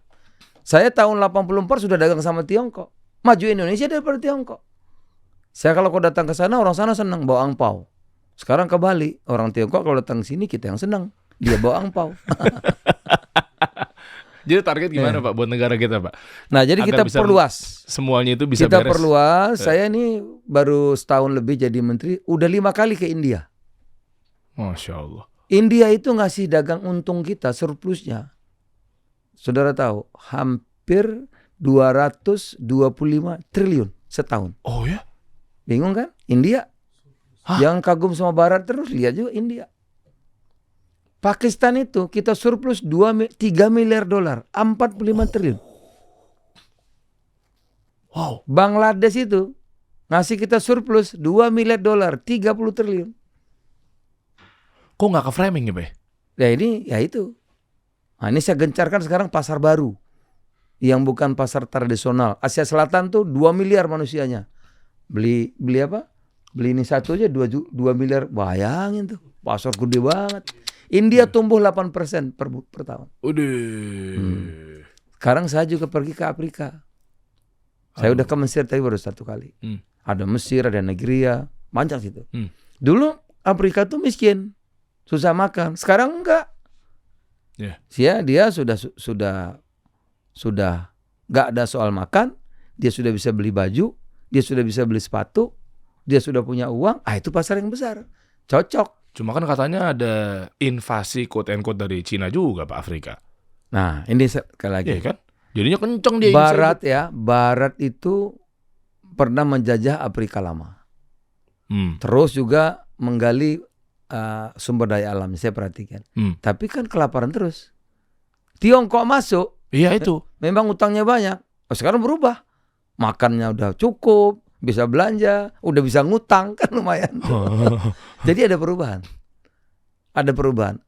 Saya tahun 84 sudah dagang sama Tiongkok. Maju Indonesia daripada Tiongkok. Saya kalau kau datang ke sana, orang sana senang bawa angpau. Sekarang ke Bali, orang Tiongkok kalau datang sini kita yang senang. Dia bawa angpau. Jadi target gimana Pak buat negara kita Pak? Nah, jadi Agar kita bisa perluas. Semuanya itu bisa Kita beres. perluas. Saya ini baru setahun lebih jadi menteri, udah 5 kali ke India. Masya Allah. India itu ngasih dagang untung kita, surplusnya. Saudara tahu, hampir 225 triliun setahun. Oh ya? Bingung kan? India. Yang kagum sama Barat terus, lihat juga India. Pakistan itu kita surplus 3 miliar dolar, 45 triliun. Wow. Bangladesh itu ngasih kita surplus 2 miliar dolar, 30 triliun. Kok nggak ke framing ya Pak? Ya ini, ya itu. Nah, ini saya gencarkan sekarang pasar baru. Yang bukan pasar tradisional. Asia Selatan tuh 2 miliar manusianya. Beli apa? Beli ini satu aja 2 miliar. Bayangin tuh. Pasar gede banget. India tumbuh 8% per tahun. Udah. Sekarang saya juga pergi ke Afrika. Saya udah ke Mesir tapi baru 1 kali. Ada Mesir, ada Nigeria. Banyak situ. Dulu Afrika tuh miskin. Susah makan. Sekarang enggak. Dia sudah nggak ada soal makan, dia sudah bisa beli baju, dia sudah bisa beli sepatu, dia sudah punya uang. Itu pasar yang besar, cocok. Cuma kan katanya ada invasi quote and quote dari Cina juga Pak Afrika. Nah ini sekali lagi. Iya kan? Jadinya kenceng dia. Barat itu pernah menjajah Afrika lama. Terus juga menggali sumber daya alam, saya perhatikan. Tapi kan kelaparan terus. Tiongkok masuk. Iya itu. Memang utangnya banyak. Sekarang berubah. Makannya udah cukup, bisa belanja, udah bisa ngutang, kan lumayan. Jadi ada perubahan.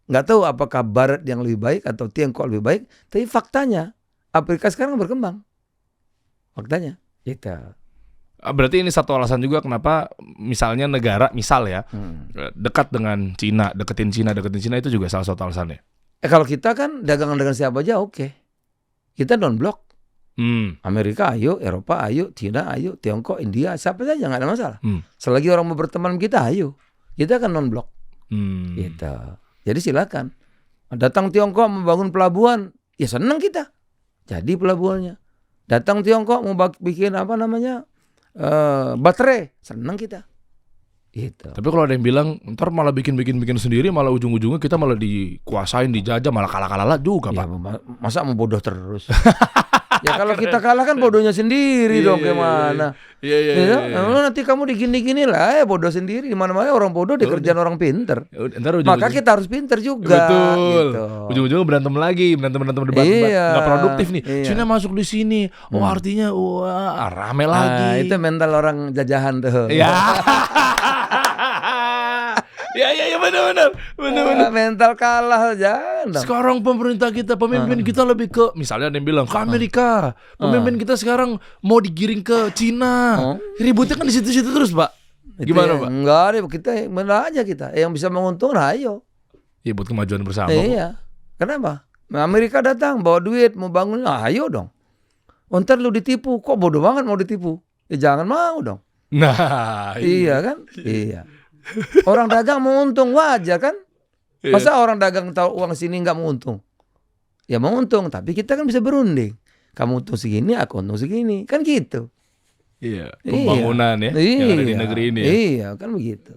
Nggak tahu apakah Barat yang lebih baik atau Tiongkok lebih baik. Tapi faktanya Afrika sekarang berkembang. Faktanya. Gitu. Berarti ini satu alasan juga kenapa misalnya negara dekat dengan Cina, deketin Cina itu juga salah satu alasannya. Kalau kita kan dagangan dengan siapa aja oke. Kita non-blok. Amerika ayo, Eropa ayo, Cina ayo, Tiongkok, India, siapa saja nggak ada masalah. Selagi orang mau berteman kita ayo. Kita kan non-blok. Gitu. Jadi silakan. Datang Tiongkok membangun pelabuhan, ya senang kita. Jadi pelabuhannya. Datang Tiongkok mau bikin baterai, senang kita. Gitu. Tapi kalau ada yang bilang ntar malah bikin sendiri, malah ujung-ujungnya kita malah dikuasain, dijajah, malah kalah juga Ya, Pak. masa mau bodoh terus? Ya kalau kita kalah kan bodohnya sendiri dong, gimana? Iya. Nanti kamu digini-gini lah, bodoh sendiri. Di mana-mana orang bodoh dikerjain orang pinter. Maka kita harus pinter juga. Betul. Gitu. Ujung-ujungnya berantem debat. Nggak produktif nih. Cina masuk di sini. Oh artinya rame lagi. Itu mental orang jajahan tuh. Ya. Ya. Iya benar. Mental kalah aja. Sekarang pemerintah kita, pemimpin kita lebih ke, misalnya ada yang bilang ke Amerika, pemimpin kita sekarang mau digiring ke Cina. Ributnya kan di situ-situ terus, Pak. Gimana, Pak? Enggak deh, kita benar aja kita. Yang bisa menguntungkan, ayo. Ya buat kemajuan bersama. Iya. Kenapa? Amerika datang bawa duit mau bangun, ayo dong. Ntar lu ditipu, kok bodoh banget mau ditipu? Ya jangan mau dong. Nah, Iya kan? Iya. Orang dagang mau untung wajar kan? Masa orang dagang tahu uang sini nggak mau untung? Ya mau untung, tapi kita kan bisa berunding. Kamu untung segini, aku untung segini, kan gitu. Iya, pembangunan ya yang ada di negeri ini. Ya? Iya, kan begitu.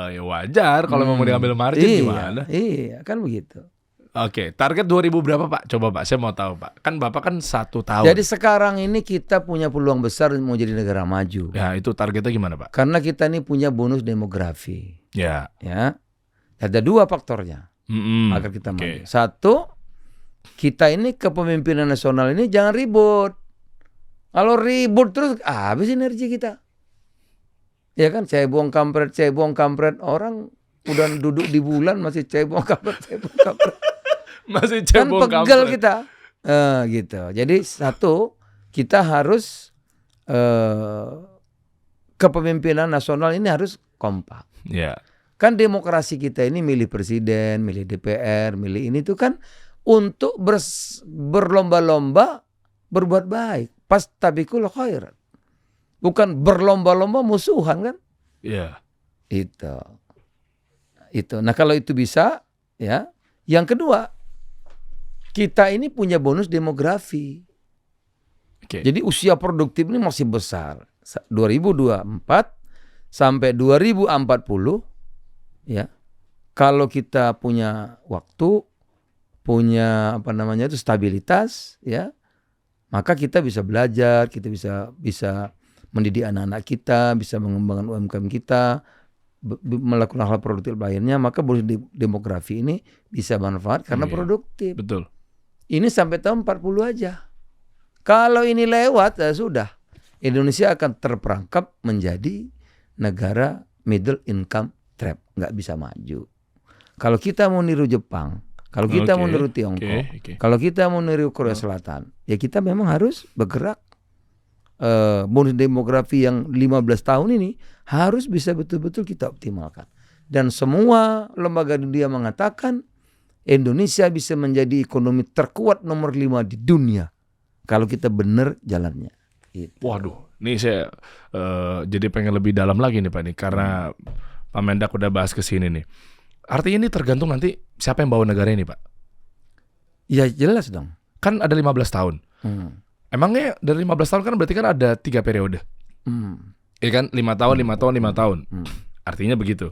Ya wajar kalau mau diambil margin gimana? Iya, kan begitu. Oke, target 2000 berapa Pak? Coba Pak, saya mau tahu Pak. Kan Bapak kan 1 tahun. Jadi sekarang ini kita punya peluang besar mau jadi negara maju. Ya itu targetnya gimana Pak? Karena kita ini punya bonus demografi. Ya. Ya, ada 2 faktornya agar kita maju. 1, kita ini kepemimpinan nasional ini jangan ribut. Kalau ribut terus habis energi kita. Ya kan, cebong kampret, orang udah duduk di bulan masih cebong kampret. Masih Kan cebong pegel kampret. kita. Gitu. Jadi 1, kita harus kepemimpinan nasional ini harus kompak. Ya. Kan demokrasi kita ini milih presiden, milih DPR, milih ini tuh kan untuk berlomba-lomba berbuat baik. Pastabikul khairat. Bukan berlomba-lomba musuhan kan? Iya. Itu. Nah, kalau itu bisa, ya. Yang kedua, kita ini punya bonus demografi. Oke. Jadi usia produktif ini masih besar. 2024 sampai 2040, ya. Kalau kita punya waktu, punya stabilitas, ya. Maka kita bisa belajar, kita bisa mendidik anak-anak kita, bisa mengembangkan UMKM kita, melakukan hal produktif lainnya, maka bonus demografi ini bisa manfaat karena produktif. Betul. Ini sampai tahun 40 aja. Kalau ini lewat, ya sudah. Indonesia akan terperangkap menjadi negara middle income trap, nggak bisa maju. Kalau kita mau niru Jepang, kalau kita mau niru Tiongkok, kalau kita mau niru Korea Selatan, ya kita memang harus bergerak. Bonus demografi yang 15 tahun ini harus bisa betul-betul kita optimalkan. Dan semua lembaga dunia mengatakan Indonesia bisa menjadi ekonomi terkuat nomor 5 di dunia kalau kita benar jalannya. Gitu. Waduh, ini saya jadi pengen lebih dalam lagi nih Pak nih, karena Pak Mendak udah bahas ke sini nih. Artinya ini tergantung nanti siapa yang bawa negara ini Pak. Ya jelas dong. Kan ada 15 tahun. Emangnya dari 15 tahun kan berarti kan ada 3 periode. Iya kan, 5 tahun, 5 tahun, 5 tahun. Artinya begitu.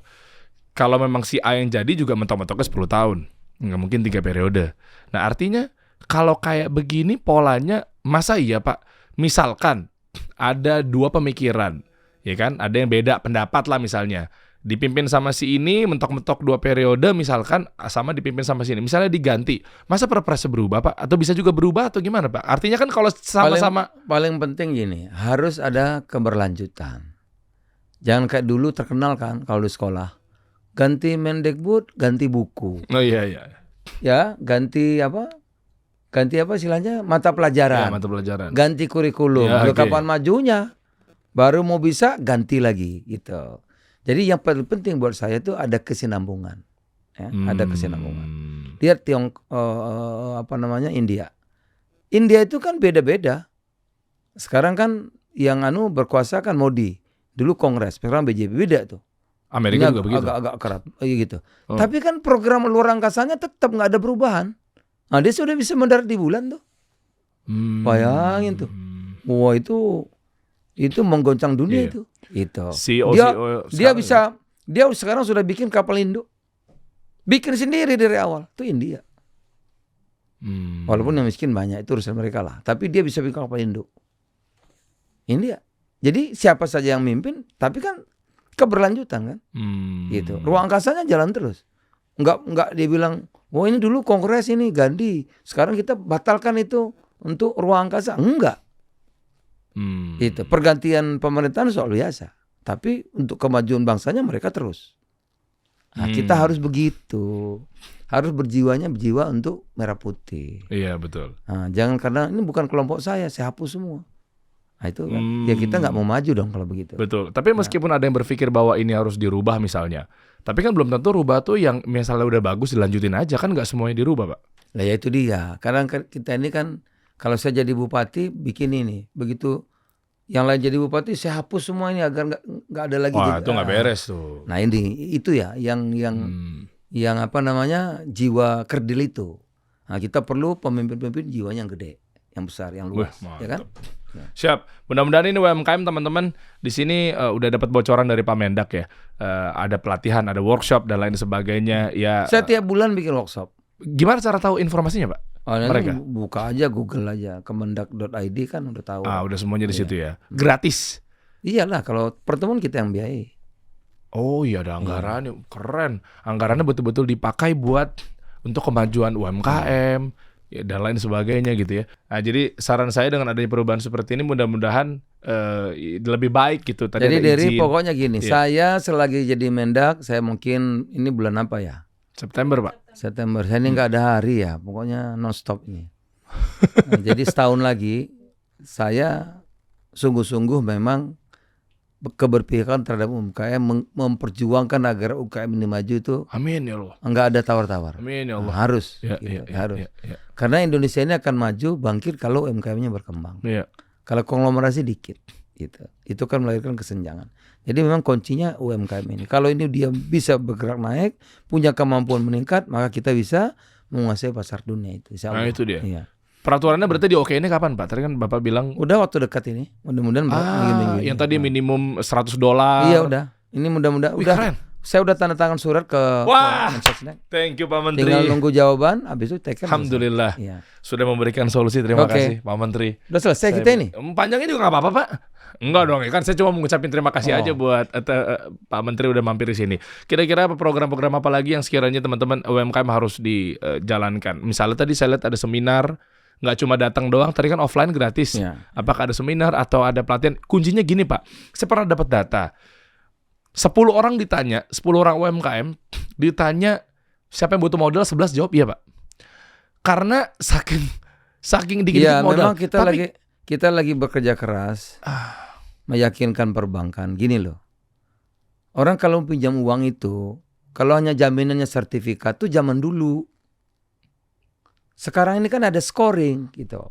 Kalau memang si A yang jadi juga mentok-mentoknya 10 tahun. Nggak mungkin 3 periode. Nah artinya kalau kayak begini polanya, masa iya Pak? Misalkan ada 2 pemikiran, ya kan? Ada yang beda pendapat lah misalnya. Dipimpin sama si ini, mentok-mentok 2 periode misalkan, sama dipimpin sama si ini. Misalnya diganti, masa perpresnya berubah Pak? Atau bisa juga berubah atau gimana Pak? Artinya kan kalau sama-sama... Paling penting gini, harus ada keberlanjutan. Jangan kayak dulu terkenal kan kalau di sekolah. Ganti Mendikbud, ganti buku. Oh iya. Ya, ganti apa istilahnya? Mata pelajaran. Ya, mata pelajaran. Ganti kurikulum. Ya, Lalu kapan majunya? Baru mau bisa ganti lagi gitu. Jadi yang paling penting buat saya itu ada kesinambungan, ya, ada kesinambungan. Lihat India. India itu kan beda-beda. Sekarang kan yang berkuasa kan Modi. Dulu Kongres, sekarang BJP, beda tuh. Amerika juga begitu. Agak kerat, gitu. Tapi kan program luar angkasanya tetap nggak ada perubahan. Nah, dia sudah bisa mendarat di bulan tuh. Bayangin tuh. Wah itu menggoncang dunia itu. Itu. Dia sekarang sudah bikin kapal induk. Bikin sendiri dari awal. Itu India. Walaupun yang miskin banyak, itu urusan mereka lah. Tapi dia bisa bikin kapal induk. India. Jadi siapa saja yang mimpin, tapi kan keberlanjutan kan. Gitu. Ruang angkasanya jalan terus. Enggak dia bilang, "Oh, ini dulu Kongres ini ganti. Sekarang kita batalkan itu untuk ruang angkasa." Enggak. Itu pergantian pemerintahan soal biasa, tapi untuk kemajuan bangsanya mereka terus. Nah, kita harus begitu. Harus berjiwa untuk merah putih. Iya, betul. Nah, jangan karena ini bukan kelompok saya hapus semua. Nah, itu kan ya kita nggak mau maju dong kalau begitu. Betul. Tapi meskipun ada yang berpikir bahwa ini harus dirubah misalnya, tapi kan belum tentu rubah tuh yang misalnya udah bagus dilanjutin aja, kan nggak semuanya dirubah, Pak. Nah, ya itu dia. Kadang kita ini kan kalau saya jadi bupati bikin ini, begitu yang lain jadi bupati saya hapus semua ini agar nggak ada lagi. Wah, itu nggak beres tuh. Nah, ini itu ya yang apa namanya jiwa kerdil itu. Nah, kita perlu pemimpin-pemimpin jiwanya yang gede, yang besar, yang luas, ya kan? Siap. Mudah-mudahan ini UMKM teman-teman di sini udah dapat bocoran dari Pak Mendak ya. Ada pelatihan, ada workshop dan lain sebagainya. Ya. Saya tiap bulan bikin workshop. Gimana cara tahu informasinya, Pak? Mereka buka aja Google aja kemendak.id kan udah tahu. Udah semuanya di situ ya. Gratis. Iyalah kalau pertemuan kita yang biayai. Oh iya, ada anggarannya. Keren. Anggarannya betul-betul dipakai buat untuk kemajuan UMKM. Ya, dan lain sebagainya gitu ya. Nah, jadi saran saya dengan adanya perubahan seperti ini mudah-mudahan lebih baik gitu. Tadi Jadi ada dari izin. pokoknya gini, saya selagi jadi Mendak, saya mungkin ini bulan apa ya? September, Pak. September. Saya ini nggak ada hari ya, pokoknya non stop ini. Nah, jadi setahun lagi saya sungguh-sungguh memang keberpihakan terhadap UMKM, memperjuangkan agar UMKM ini maju itu. Amin ya Allah. Nggak ada tawar-tawar. Amin ya Nah, Allah. harus, Ya, gitu, ya, harus. ya. Karena Indonesia ini akan maju bangkit kalau UMKM-nya berkembang. Iya. Kalau konglomerasi dikit, gitu. Itu kan melahirkan kesenjangan. Jadi memang kuncinya UMKM ini. Kalau ini dia bisa bergerak naik, punya kemampuan meningkat, maka kita bisa menguasai pasar dunia itu. Insya Allah. Nah, itu dia. Iya. Peraturannya berarti di ini kapan, Pak? Tadi kan Bapak bilang Udah waktu dekat ini, mudah-mudahan minggu-minggu ini. yang tadi minimum $100. Iya udah. Ini mudah-mudahan Wih, udah. keren. Saya udah tanda tangan surat ke Wah. Mensesnek. Thank you Pak Menteri. Tinggal nunggu jawaban, habis itu take. Alhamdulillah. Iya. Sudah memberikan solusi. Terima Oke. kasih Pak Menteri. Udah selesai kita ini. Panjangnya juga nggak apa-apa, Pak. Enggak dong, kan saya cuma mengucapin terima kasih aja buat Pak Menteri udah mampir di sini. Kira-kira program-program apa lagi yang sekiranya teman-teman UMKM harus dijalankan? Misalnya tadi saya lihat ada seminar, nggak cuma datang doang, tadi kan offline gratis. Ya. Apakah ada seminar atau ada pelatihan? Kuncinya gini, Pak. Saya pernah dapat data. 10 orang ditanya, 10 orang UMKM ditanya siapa yang butuh modal, 11 jawab iya, Pak. Karena saking dikit-dikit Iya, modal. memang kita lagi bekerja keras meyakinkan perbankan. Gini loh. Orang kalau pinjam uang itu, kalau hanya jaminannya sertifikat tuh zaman dulu. Sekarang ini kan ada scoring gitu.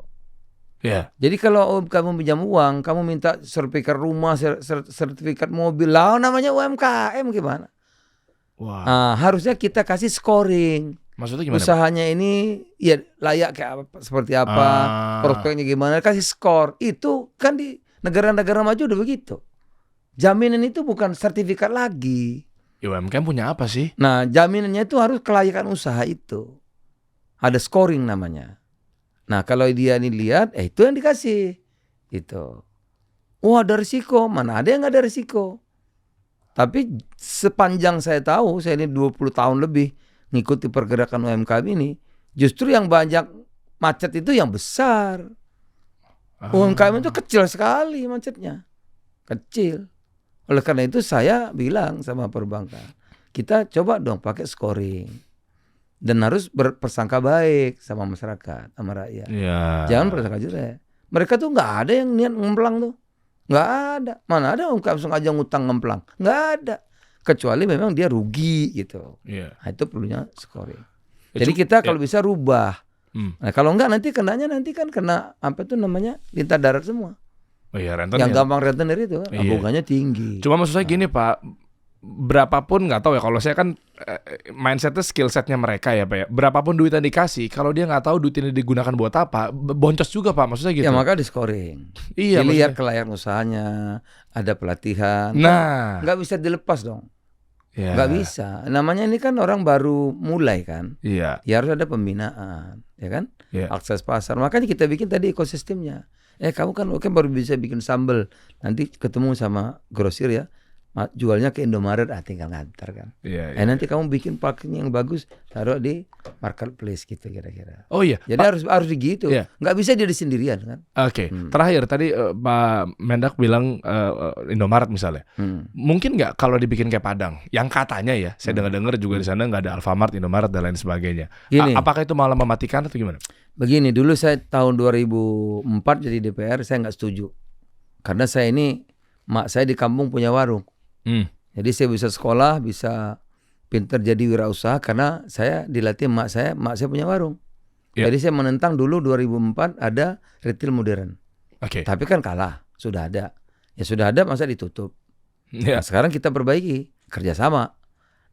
Ya. Jadi kalau kamu pinjam uang, kamu minta sertifikat rumah, sertifikat mobil, lah namanya UMKM gimana? Wah. Nah, harusnya kita kasih scoring. Maksudnya gimana, Pak? Usahanya ini ya layak kayak apa, seperti apa, prospeknya gimana, kasih skor. Itu kan di negara-negara maju udah begitu. Jaminan itu bukan sertifikat lagi. UMKM punya apa sih? Nah, jaminannya itu harus kelayakan usaha itu. Ada scoring namanya. Nah, kalau dia ini lihat, itu yang dikasih. Itu. Wah, ada risiko. Mana ada yang nggak ada risiko. Tapi sepanjang saya tahu, saya ini 20 tahun lebih ngikuti pergerakan UMKM ini, justru yang banyak macet itu yang besar. UMKM itu kecil sekali macetnya. Kecil. Oleh karena itu saya bilang sama perbankan, kita coba dong pakai scoring. Dan harus berpersangka baik sama masyarakat, sama rakyat. Iya. Jangan prasangka jelek. Mereka tuh nggak ada yang niat ngemplang tuh. Nggak ada. Mana ada UMKM sengaja ngutang ngemplang. Nggak ada. Kecuali memang dia rugi gitu. Iya. Nah, itu perlunya scoring. Jadi kita kalau bisa rubah. Nah, kalau enggak nanti kenanya kan kena apa itu namanya lintah darat semua. Oh iya, rentenir. Yang gampang rentenir itu Iya. bunganya tinggi. Cuma maksud saya gini, Pak. Berapapun nggak tahu ya, kalau saya kan mindsetnya skill setnya mereka ya, Pak ya. Berapapun duit yang dikasih, kalau dia nggak tahu duit ini digunakan buat apa, boncos juga, Pak. Maksudnya gitu. Ya maka di scoring. Iya, Dilihat maksudnya. kelayakan usahanya, ada pelatihan. Nah, Nggak bisa dilepas dong. ya. Nggak bisa. Namanya ini kan orang baru mulai kan. Iya. Ya harus ada pembinaan, ya kan? Iya. Akses pasar. Makanya kita bikin tadi ekosistemnya. Kamu kan baru bisa bikin sambal. Nanti ketemu sama grosir ya. jualnya ke Indomaret, tinggal ngantar kan. Iya. Nanti kamu bikin packaging yang bagus, taruh di marketplace gitu kira-kira. Oh iya. Jadi harus begitu. Iya. Nggak bisa dia sendirian kan. Oke. Terakhir tadi Pak Mendak bilang Indomaret misalnya. Mungkin nggak kalau dibikin kayak Padang, yang katanya ya, saya dengar juga di sana nggak ada Alfamart, Indomaret dan lain sebagainya. Gini. Apakah itu malah mematikan atau gimana? Begini, dulu saya tahun 2004 jadi DPR, saya nggak setuju. Karena saya ini, mak saya di kampung punya warung. Jadi saya bisa sekolah, bisa pintar jadi wirausaha karena saya dilatih mak saya punya warung. Yeah. Jadi saya menentang dulu 2004 ada retail modern. Oke. Tapi kan kalah, sudah ada. Ya sudah ada, masa ditutup. Ya. Nah, sekarang kita perbaiki, kerjasama.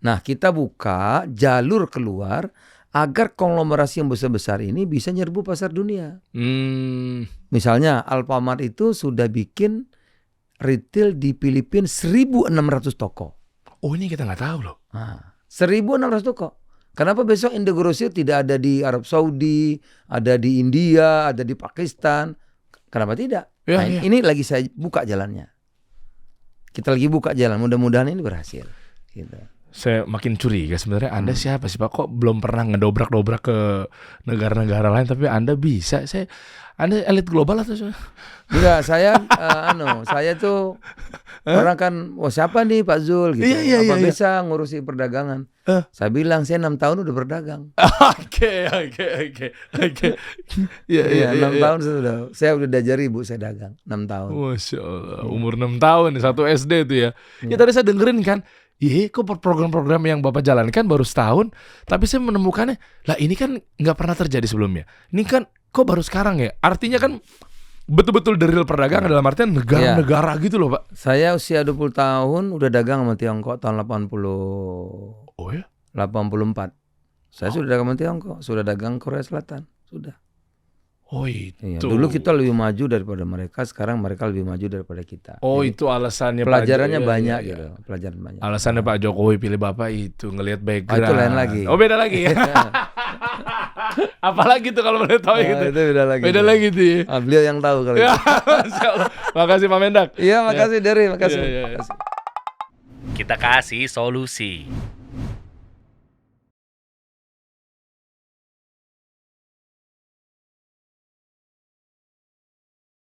Nah, kita buka jalur keluar agar konglomerasi yang besar-besar ini bisa nyerbu pasar dunia. Misalnya Alfamart itu sudah bikin retail di Filipina 1.600 toko. Oh, ini kita nggak tahu loh. 1.600 toko. Kenapa besok Indogrosir tidak ada di Arab Saudi, ada di India, ada di Pakistan? Kenapa tidak? Ya, nah, ini lagi saya buka jalannya. Kita lagi buka jalan. Mudah-mudahan ini berhasil. Gitu. Saya makin curiga sebenarnya Anda siapa sih Pak? Kok belum pernah ngedobrak-dobrak ke negara-negara lain tapi Anda bisa? Anda elit global atau Enggak, saya saya tuh orang kan, siapa nih Pak Zul gitu. Iya. Bisa ngurusi perdagangan? Saya bilang saya 6 tahun udah berdagang. Oke. Iya, 6 tahun saya udah diajari ibu saya dagang 6 tahun. Masya Allah, umur 6 tahun nih, 1 SD tuh ya. Ya tadi saya dengerin kan, kok program-program yang Bapak jalankan baru setahun, tapi saya menemukannya, lah ini kan nggak pernah terjadi sebelumnya. Ini kan kok baru sekarang ya? Artinya kan betul-betul dari real perdagangan dalam artian negara-negara gitu loh Pak. Saya usia 20 tahun udah dagang sama Tiongkok tahun 80. Oh ya? 84. Saya sudah dagang sama Tiongkok, sudah dagang Korea Selatan, sudah. Oh itu. Iya, dulu kita lebih maju daripada mereka, sekarang mereka lebih maju daripada kita. Oh jadi, itu alasannya pelajarannya Pak banyak gitu, pelajaran banyak. Alasannya Pak Jokowi pilih Bapak itu ngelihat background. Itu lain lagi. Oh beda lagi ya. Apalagi tuh kalau boleh tahu gitu. Itu beda lagi. Beda lagi tuh ya. Beliau yang tahu kalau Ya, itu. Masya Allah. Makasih Pak Mendak. Iya, makasih Dery, makasih. Iya. Makasih. Kita kasih solusi.